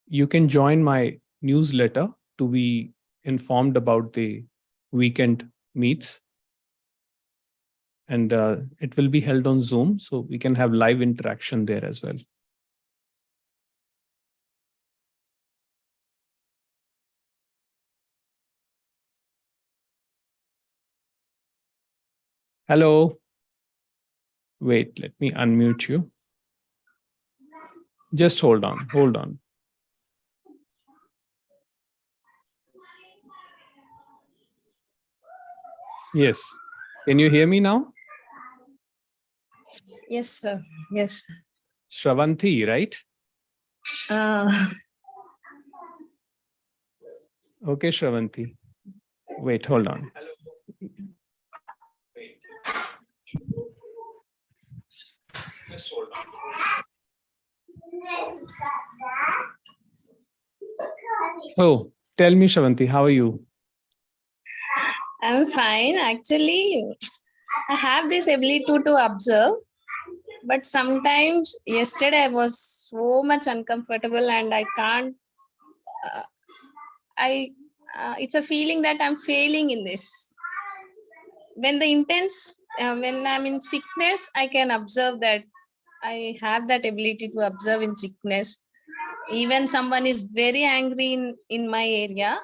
you can join my newsletter to be informed about the weekend meets. And it will be held on Zoom, so we can have live interaction there as well. Hello. Wait, let me unmute you. Just hold on, hold on. Yes. Can you hear me now? Yes, sir. Yes. Shravanti, right? Okay, Shravanti. Wait, hold on. Just hold on. So, tell me, Shravanti, how are you? I'm fine. Actually, I have this ability to observe, but sometimes yesterday I was so much uncomfortable and I can't. It's a feeling that I'm failing in this. When when I'm in sickness, I can observe that I have that ability to observe in sickness. Even someone is very angry in my area,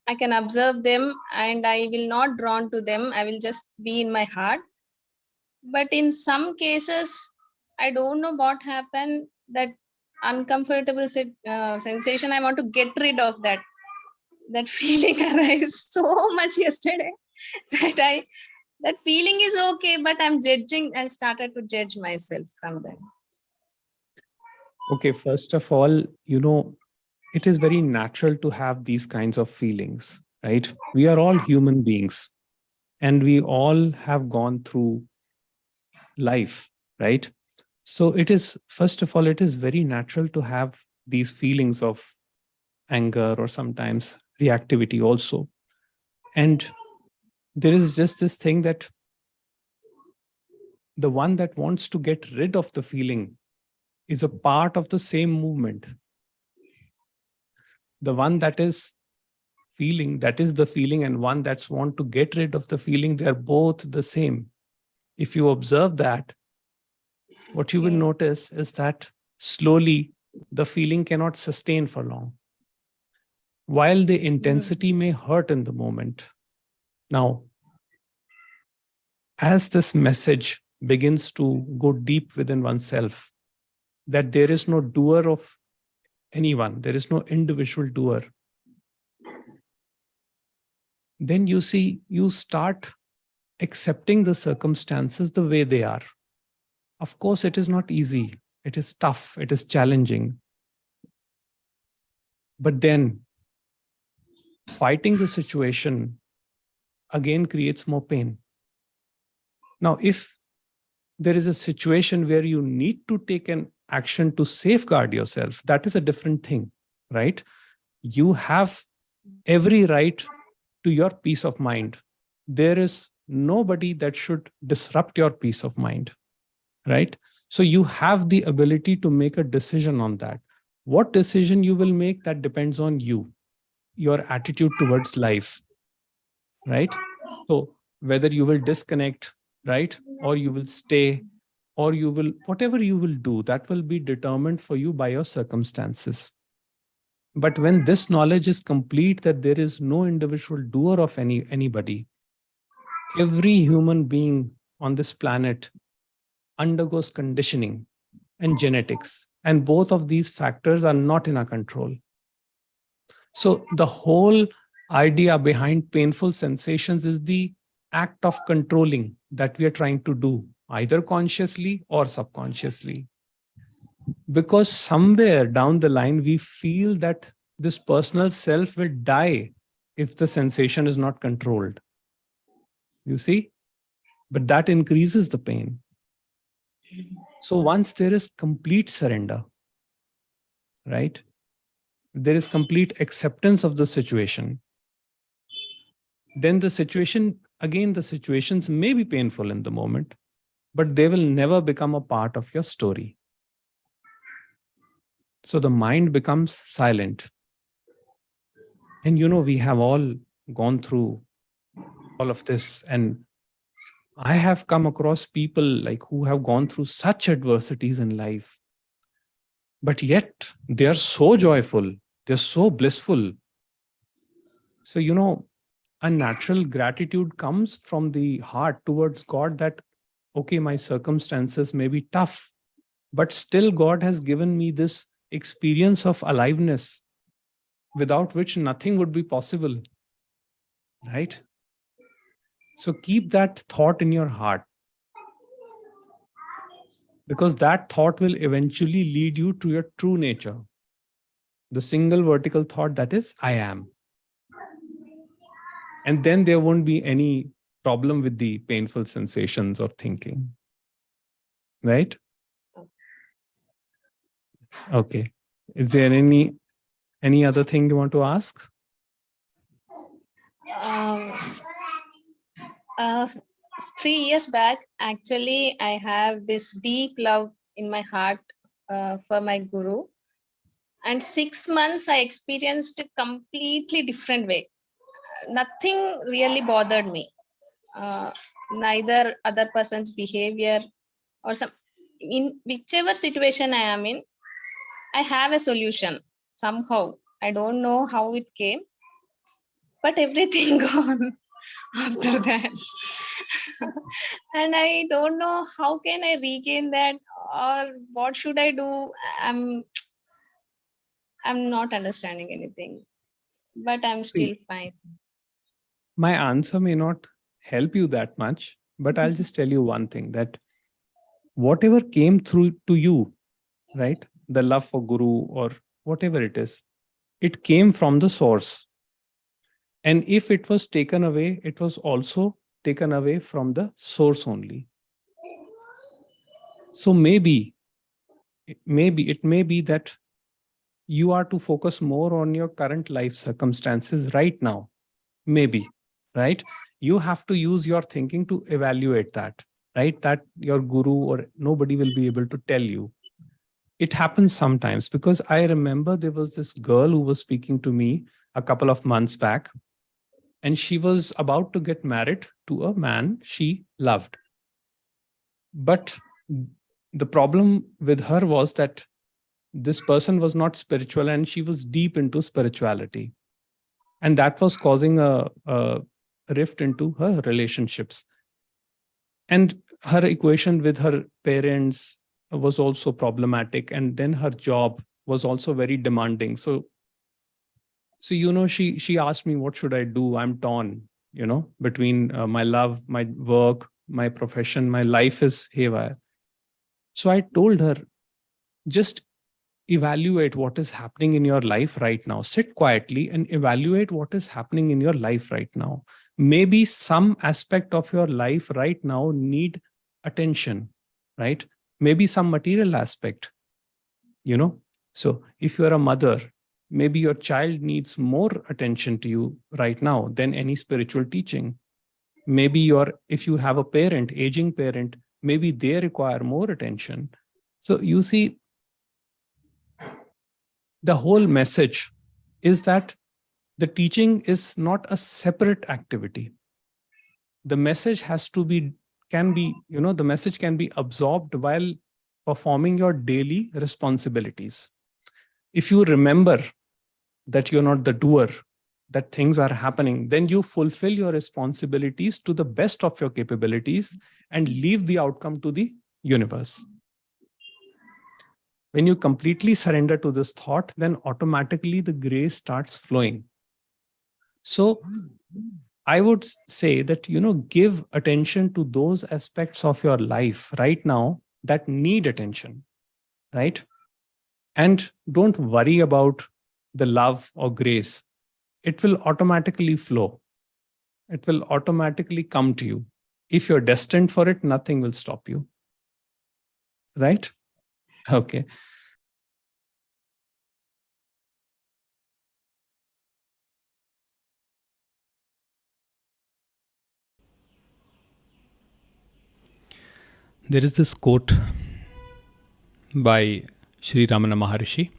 I can observe them and I will not drawn to them. I will just be in my heart. But in some cases, I don't know what happened. That uncomfortable sensation, I want to get rid of that. That feeling arises so much yesterday that that feeling is okay, but I'm judging. I started to judge myself from them. Okay, first of all, it is very natural to have these kinds of feelings, right? We are all human beings and we all have gone through life, right? So it is, first of all, it is very natural to have these feelings of anger or sometimes reactivity also. And there is just this thing that the one that wants to get rid of the feeling is a part of the same movement. The one that is feeling, that is the feeling, and one that's want to get rid of the feeling, they're both the same. If you observe that, what you will notice is that slowly the feeling cannot sustain for long. While the intensity may hurt in the moment. Now, as this message begins to go deep within oneself, that there is no doer of anyone, there is no individual doer, then you start accepting the circumstances the way they are. Of course, it is not easy, it is tough, it is challenging. But then fighting the situation again creates more pain. Now, if there is a situation where you need to take an action to safeguard yourself, that is a different thing, right? You have every right to your peace of mind. There is nobody that should disrupt your peace of mind, right? So you have the ability to make a decision on that. What decision you will make, that depends on you, your attitude towards life, right? So whether you will disconnect, right, or you will stay, or you will, whatever you will do, that will be determined for you by your circumstances. But when this knowledge is complete, that there is no individual doer of anybody, every human being on this planet undergoes conditioning and genetics, and both of these factors are not in our control. So the whole idea behind painful sensations is the act of controlling that we are trying to do, either consciously or subconsciously. Because somewhere down the line, we feel that this personal self will die if the sensation is not controlled. You see? But that increases the pain. So once there is complete surrender, right? There is complete acceptance of the situation, then the situation, again, the situations may be painful in the moment, but they will never become a part of your story. So the mind becomes silent. And we have all gone through all of this. And I have come across people like who have gone through such adversities in life, but yet they are so joyful, they're so blissful. So, a natural gratitude comes from the heart towards God that, okay, my circumstances may be tough, but still God has given me this experience of aliveness without which nothing would be possible, right? So keep that thought in your heart, because that thought will eventually lead you to your true nature, the single vertical thought that is, I am. And then there won't be any problem with the painful sensations of thinking, right? Okay. Is there any other thing you want to ask? Um, 3 years back, actually, I have this deep love in my heart for my guru. And 6 months, I experienced a completely different way. Nothing really bothered me. Neither other person's behavior or some, in whichever situation I am in, I have a solution somehow. I don't know how it came, but everything gone after that. And I don't know how can I regain that, or what should I do. I'm not understanding anything, but I'm still See, fine. my answer may not help you that much, but I'll just tell you one thing, that whatever came through to you, right? The love for Guru or whatever it came from the source. And if it was taken away, it was also taken away from the source only. So maybe it may be that you are to focus more on your current life circumstances right now. Maybe, right? You have to use your thinking to evaluate that, right? That your guru or nobody will be able to tell you. It happens sometimes, because I remember there was this girl who was speaking to me a couple of months back, and she was about to get married to a man she loved. But the problem with her was that this person was not spiritual and she was deep into spirituality. And that was causing a rift into her relationships. And her equation with her parents was also problematic. And then her job was also very demanding. So she asked me, what should I do? I'm torn, between my love, my work, my profession, my life is haywire. So I told her, just evaluate what is happening in your life right now. Sit quietly and evaluate what is happening in your life right now. Maybe some aspect of your life right now need attention, right? Maybe some material aspect, you know. So if you're a mother, maybe your child needs more attention to you right now than any spiritual teaching. Maybe if you have a parent, aging parent, maybe they require more attention. So you see, the whole message is that the teaching is not a separate activity. The message has to be can be, the message can be absorbed while performing your daily responsibilities. If you remember that you're not the doer, that things are happening, then you fulfill your responsibilities to the best of your capabilities and leave the outcome to the universe. When you completely surrender to this thought, then automatically the grace starts flowing. So I would say that, give attention to those aspects of your life right now that need attention, right? And don't worry about the love or grace. It will automatically flow. It will automatically come to you. If you're destined for it, nothing will stop you. Right? Okay. There is this quote by Sri Ramana Maharishi.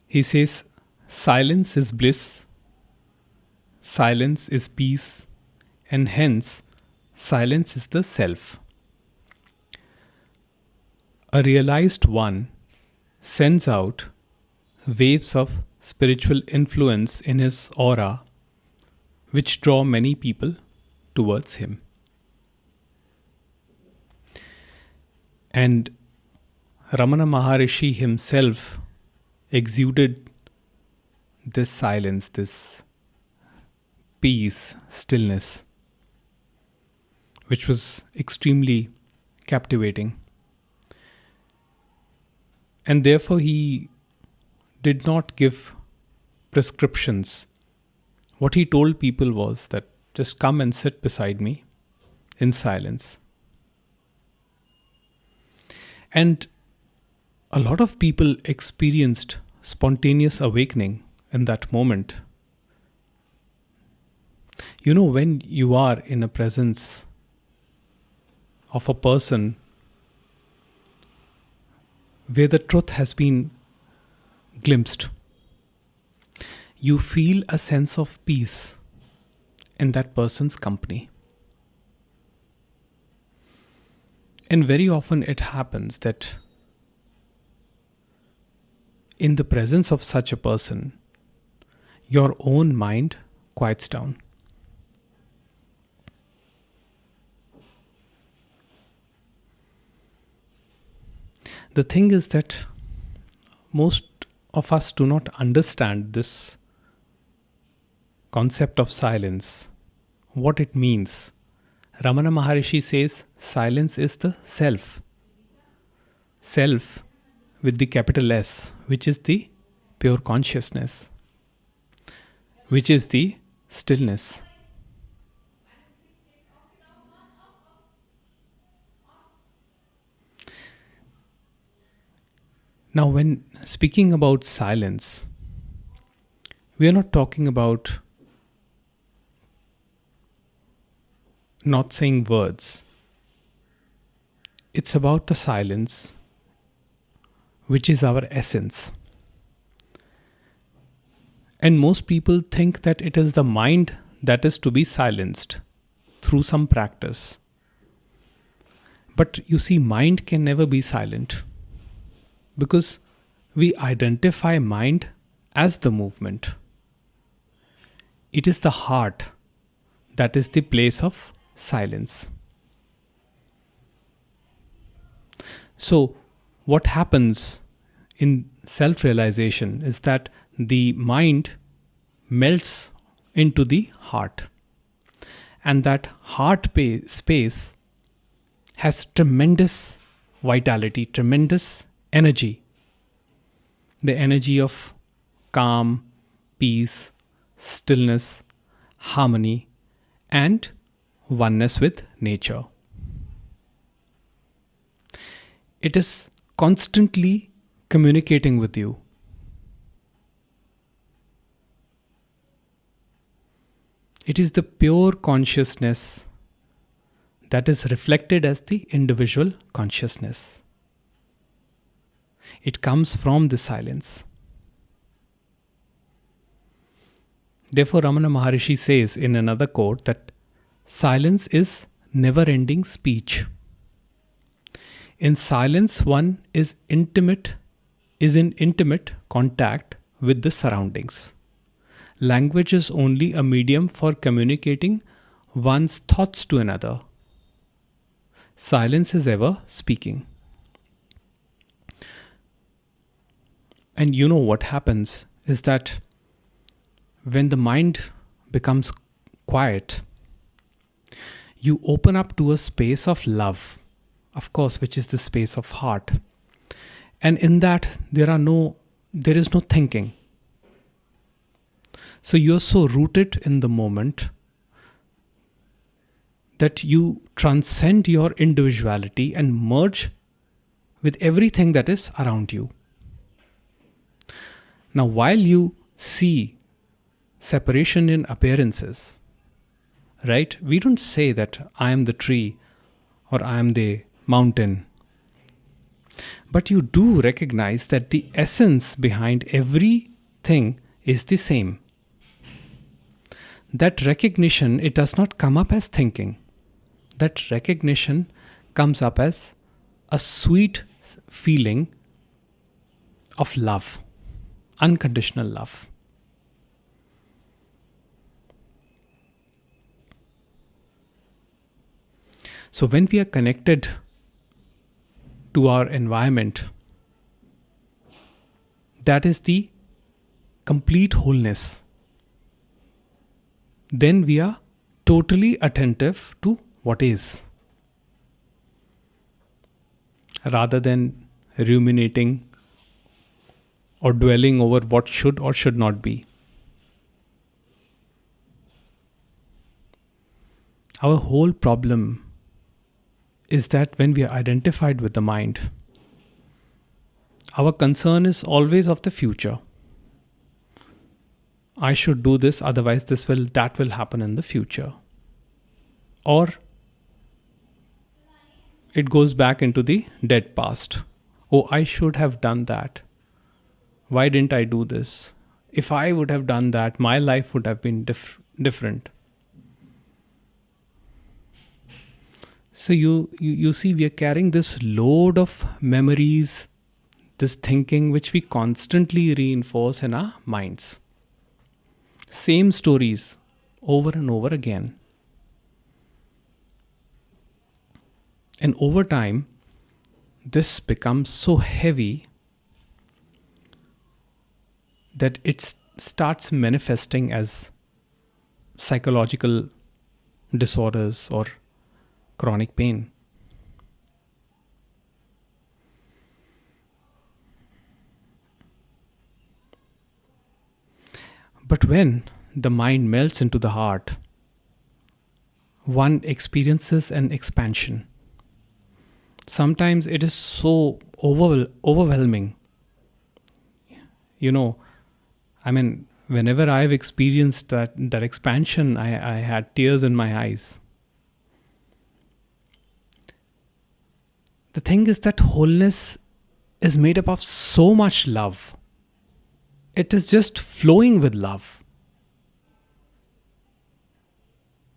He says, "Silence is bliss, silence is peace, and hence silence is the self. A realized one sends out waves of spiritual influence in his aura, which draw many people towards him." And Ramana Maharishi himself exuded this silence, this peace, stillness, which was extremely captivating. And therefore, he did not give prescriptions. What he told people was that just come and sit beside me in silence. And a lot of people experienced spontaneous awakening in that moment. When you are in a presence of a person where the truth has been glimpsed, you feel a sense of peace in that person's company. And very often it happens that in the presence of such a person, your own mind quiets down. The thing is that most of us do not understand this concept of silence, what it means. Ramana Maharishi says silence is the self. Self with the capital S, which is the pure consciousness, which is the stillness. Now, when speaking about silence, we are not talking about not saying words. It's about the silence, which is our essence. And most people think that it is the mind that is to be silenced through some practice. But you see, mind can never be silent because we identify mind as the movement. It is the heart that is the place of silence. So, what happens in self-realization is that the mind melts into the heart, and that heart space has tremendous vitality, tremendous energy, the energy of calm, peace, stillness, harmony, and oneness with nature. It is constantly communicating with you. It is the pure consciousness that is reflected as the individual consciousness. It comes from the silence. Therefore, Ramana Maharishi says in another quote that silence is never-ending speech. In silence, one is in intimate contact with the surroundings. Language is only a medium for communicating one's thoughts to another. Silence is ever speaking. And you know what happens is that when the mind becomes quiet, you open up to a space of love, of course, which is the space of heart. And in that, there is no thinking. So you're so rooted in the moment that you transcend your individuality and merge with everything that is around you. Now, while you see separation in appearances, right? We don't say that I am the tree or I am the mountain. But you do recognize that the essence behind everything is the same. That recognition, it does not come up as thinking. That recognition comes up as a sweet feeling of love, unconditional love. So when we are connected to our environment, that is the complete wholeness. Then we are totally attentive to what is, rather than ruminating or dwelling over what should or should not be. Our whole problem is that when we are identified with the mind, our concern is always of the future. I should do this, otherwise that will happen in the future. Or it goes back into the dead past. Oh, I should have done that. Why didn't I do this? If I would have done that, my life would have been different. So you see, we are carrying this load of memories, this thinking which we constantly reinforce in our minds. Same stories over and over again. And over time, this becomes so heavy that it starts manifesting as psychological disorders or chronic pain. But when the mind melts into the heart, one experiences an expansion. Sometimes it is so overwhelming. Whenever I've experienced that expansion, I had tears in my eyes. The thing is that wholeness is made up of so much love. It is just flowing with love.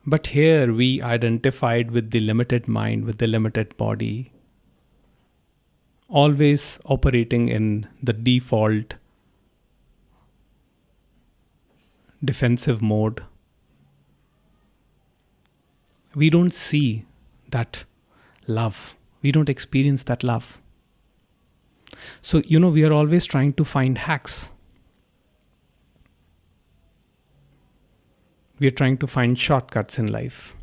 But here we identified with the limited mind, with the limited body, always operating in the default defensive mode. We don't see that love. We don't experience that love. So, we are always trying to find hacks. We are trying to find shortcuts in life.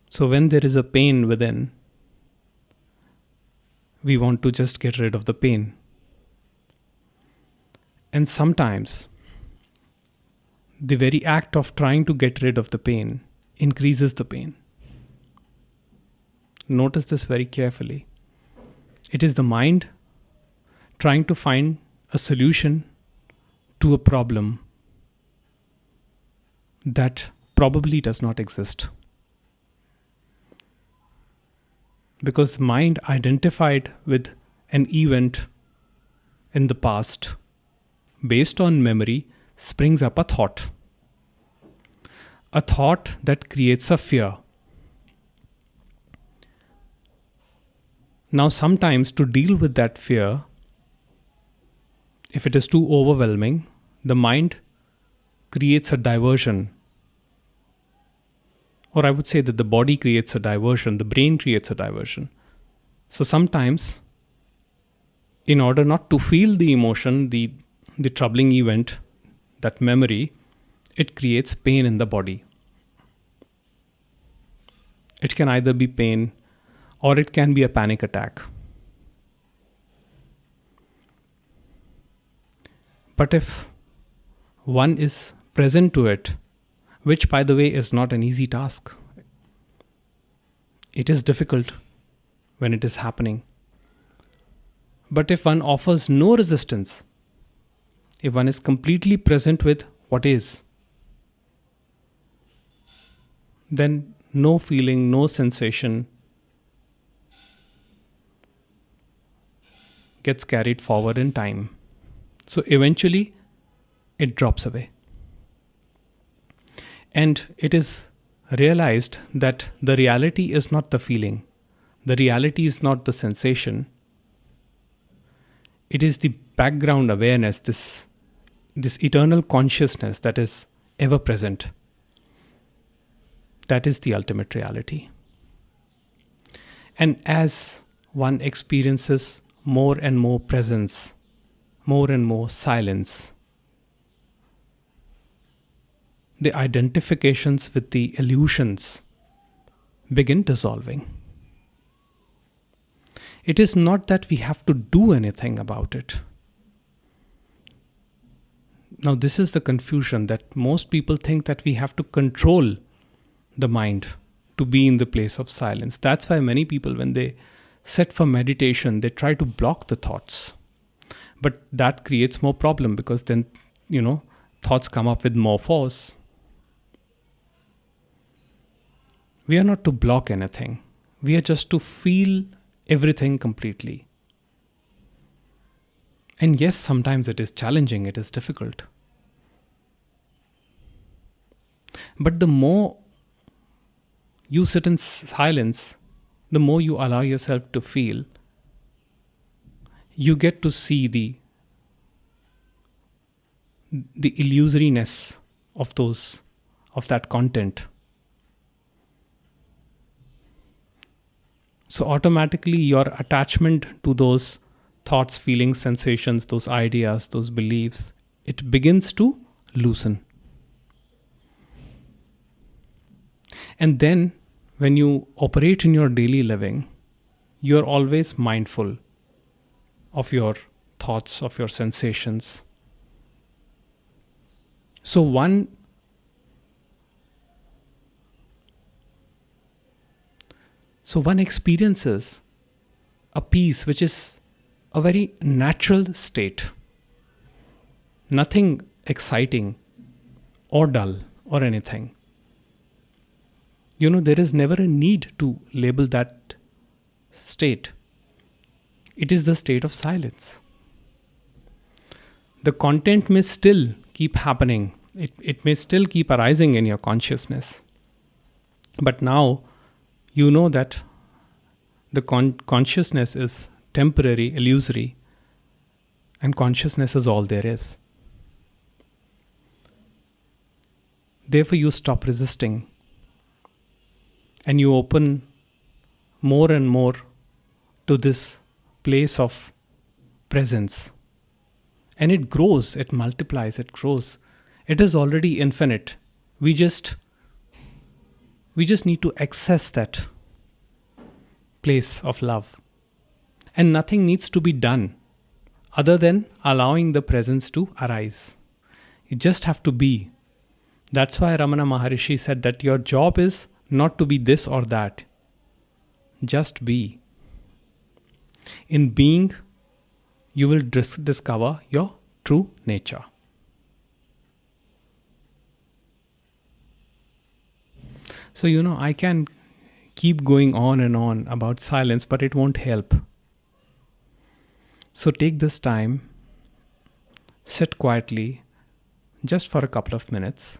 So when there is a pain within, we want to just get rid of the pain. And sometimes the very act of trying to get rid of the pain increases the pain. Notice this very carefully. It is the mind trying to find a solution to a problem that probably does not exist. Because mind identified with an event in the past, based on memory, springs up a thought. a thought that creates a fear. Now, sometimes to deal with that fear, if it is too overwhelming, the mind creates a diversion. Or I would say that the body creates a diversion, the brain creates a diversion. So sometimes, in order not to feel the emotion, the troubling event, that memory, it creates pain in the body. It can either be pain or it can be a panic attack. But if one is present to it, which by the way is not an easy task, it is difficult when it is happening. But if one offers no resistance, if one is completely present with what is, then no feeling, no sensation gets carried forward in time. So eventually it drops away. And it is realized that the reality is not the feeling, the reality is not the sensation. It is the background awareness, this eternal consciousness that is ever present. That is the ultimate reality. And as one experiences more and more presence, more and more silence, the identifications with the illusions begin dissolving. It is not that we have to do anything about it. Now, this is the confusion, that most people think that we have to control the mind to be in the place of silence. That's why many people, when they sit for meditation, they try to block the thoughts. But that creates more problem, because then, thoughts come up with more force. We are not to block anything. We are just to feel everything completely. And yes, sometimes it is challenging, it is difficult. But the more you sit in silence, the more you allow yourself to feel, you get to see the illusoriness of that content. So automatically your attachment to those thoughts, feelings, sensations, those ideas, those beliefs, it begins to loosen. And then when you operate in your daily living, you're always mindful of your thoughts, of your sensations. So one experiences a peace which is a very natural state. Nothing exciting or dull or anything. There is never a need to label that state. It is the state of silence. The content may still keep happening. It may still keep arising in your consciousness. But now you know that the consciousness is temporary, illusory, and consciousness is all there is. Therefore, you stop resisting and you open more and more to this place of presence. And it grows, it multiplies, it grows. It is already infinite. We just need to access that place of love. And nothing needs to be done other than allowing the presence to arise. You just have to be. That's why Ramana Maharishi said that your job is not to be this or that. Just be. In being, you will discover your true nature. So, I can keep going on and on about silence, but it won't help. So take this time, sit quietly, just for a couple of minutes,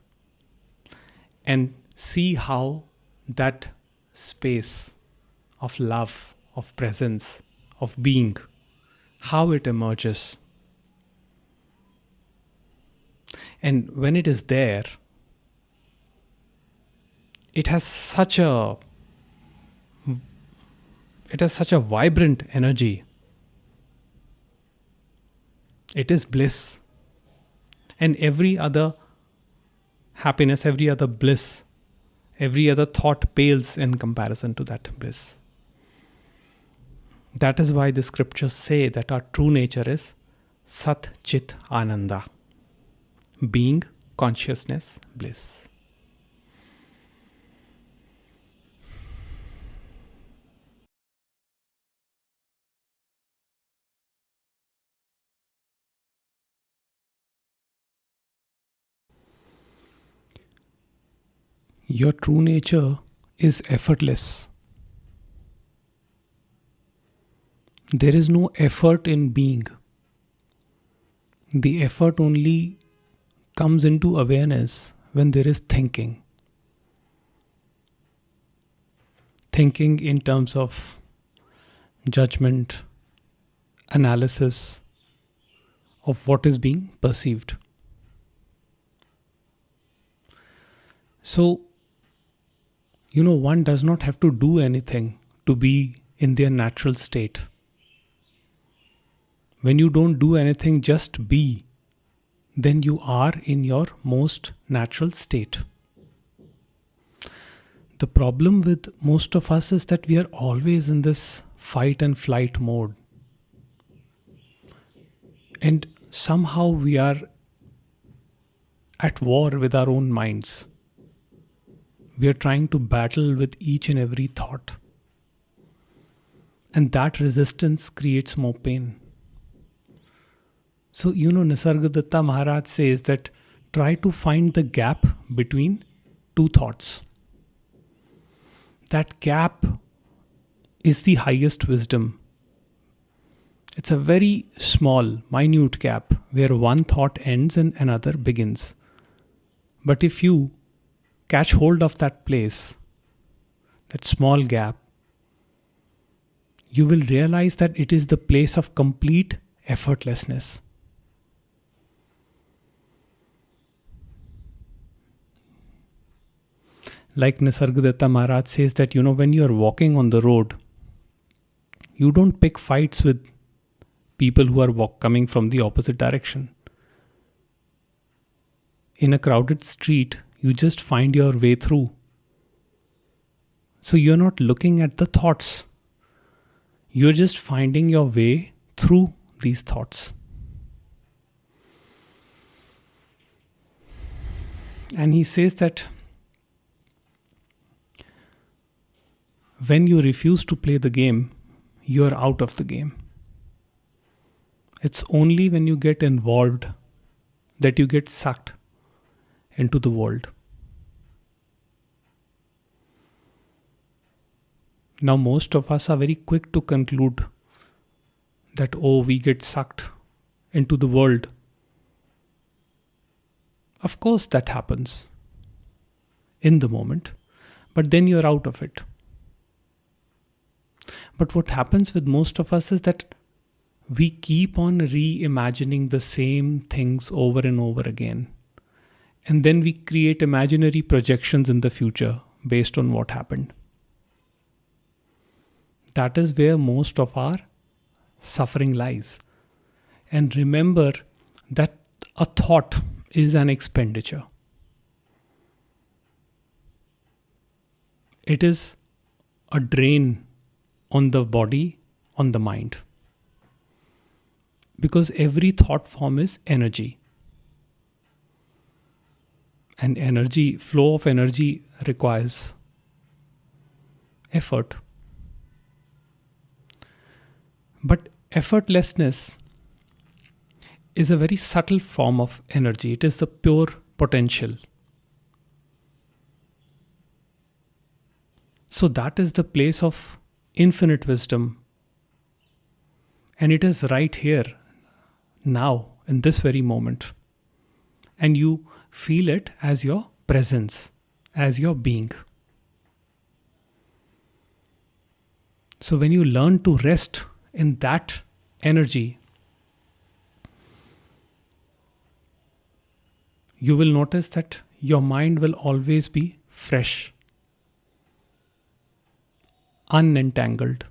and see how that space of love, of presence, of being, how it emerges. And when it is there, it has such a vibrant energy. It is bliss. And every other happiness, every other bliss, every other thought pales in comparison to that bliss. That is why the scriptures say that our true nature is Sat Chit Ananda, being, consciousness, bliss. Your true nature is effortless. There is no effort in being. The effort only comes into awareness when there is thinking. Thinking in terms of judgment, analysis of what is being perceived. So, one does not have to do anything to be in their natural state. When you don't do anything, just be, then you are in your most natural state. The problem with most of us is that we are always in this fight and flight mode. And somehow we are at war with our own minds. We are trying to battle with each and every thought. And that resistance creates more pain. So, Nisargadatta Maharaj says that try to find the gap between two thoughts. That gap is the highest wisdom. It's a very small, minute gap where one thought ends and another begins. But if you catch hold of that place, that small gap, you will realize that it is the place of complete effortlessness. Like Nisargadatta Maharaj says that, when you are walking on the road, you don't pick fights with people who are coming from the opposite direction. In a crowded street, you just find your way through. So you're not looking at the thoughts. You're just finding your way through these thoughts. And he says that when you refuse to play the game, you're out of the game. It's only when you get involved that you get sucked into the world. Now, most of us are very quick to conclude that, we get sucked into the world. Of course, that happens in the moment, but then you're out of it. But what happens with most of us is that we keep on reimagining the same things over and over again. And then we create imaginary projections in the future based on what happened. That is where most of our suffering lies. And remember that a thought is an expenditure. It is a drain on the body, on the mind. Because every thought form is energy. And flow of energy requires effort. But effortlessness is a very subtle form of energy. It is the pure potential. So that is the place of infinite wisdom. And it is right here, now, in this very moment. And you feel it as your presence, as your being. So when you learn to rest in that energy, you will notice that your mind will always be fresh, unentangled.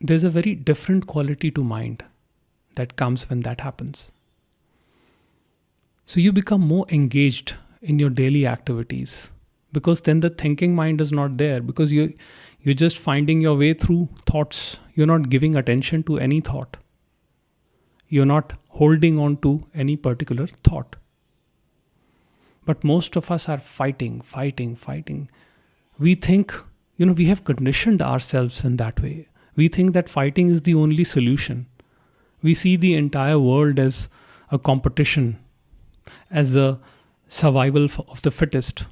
There's a very different quality to mind that comes when that happens. So you become more engaged in your daily activities, because then the thinking mind is not there, because you're just finding your way through thoughts. You're not giving attention to any thought. You're not holding on to any particular thought. But most of us are fighting. We think, we have conditioned ourselves in that way. We think that fighting is the only solution. We see the entire world as a competition, as the survival of the fittest.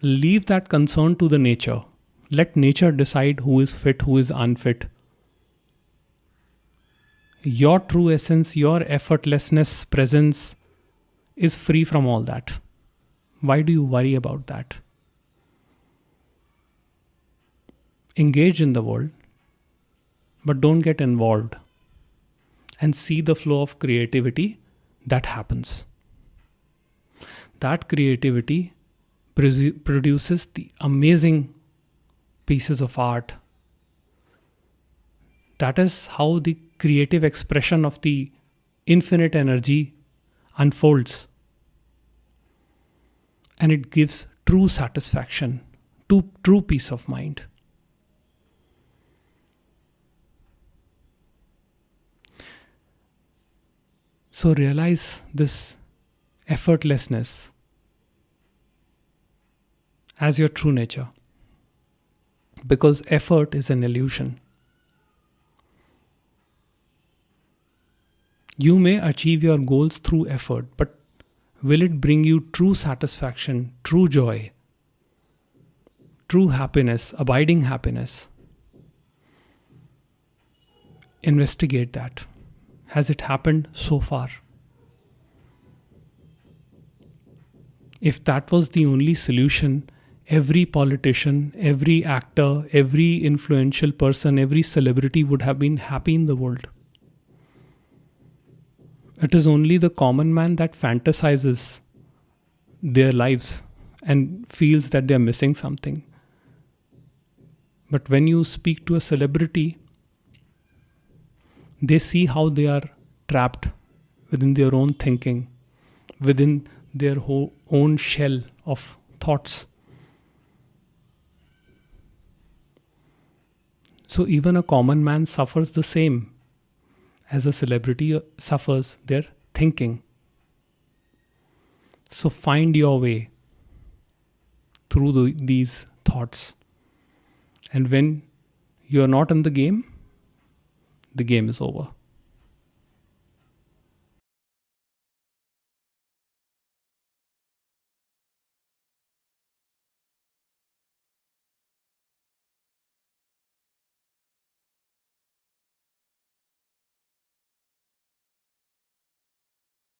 Leave that concern to the nature. Let nature decide who is fit, who is unfit. Your true essence, your effortlessness, presence is free from all that. Why do you worry about that? Engage in the world, but don't get involved, and see the flow of creativity that happens. That creativity produces the amazing pieces of art. That is how the creative expression of the infinite energy unfolds. And it gives true satisfaction, true peace of mind. So realize this effortlessness as your true nature, because effort is an illusion. You may achieve your goals through effort, but will it bring you true satisfaction, true joy, true happiness, abiding happiness? Investigate that. Has it happened so far? If that was the only solution, every politician, every actor, every influential person, every celebrity would have been happy in the world. It is only the common man that fantasizes their lives and feels that they are missing something. But when you speak to a celebrity, they see how they are trapped within their own thinking, within their own shell of thoughts. So even a common man suffers the same as a celebrity suffers their thinking. So find your way through these thoughts. And when you're not in the game is over.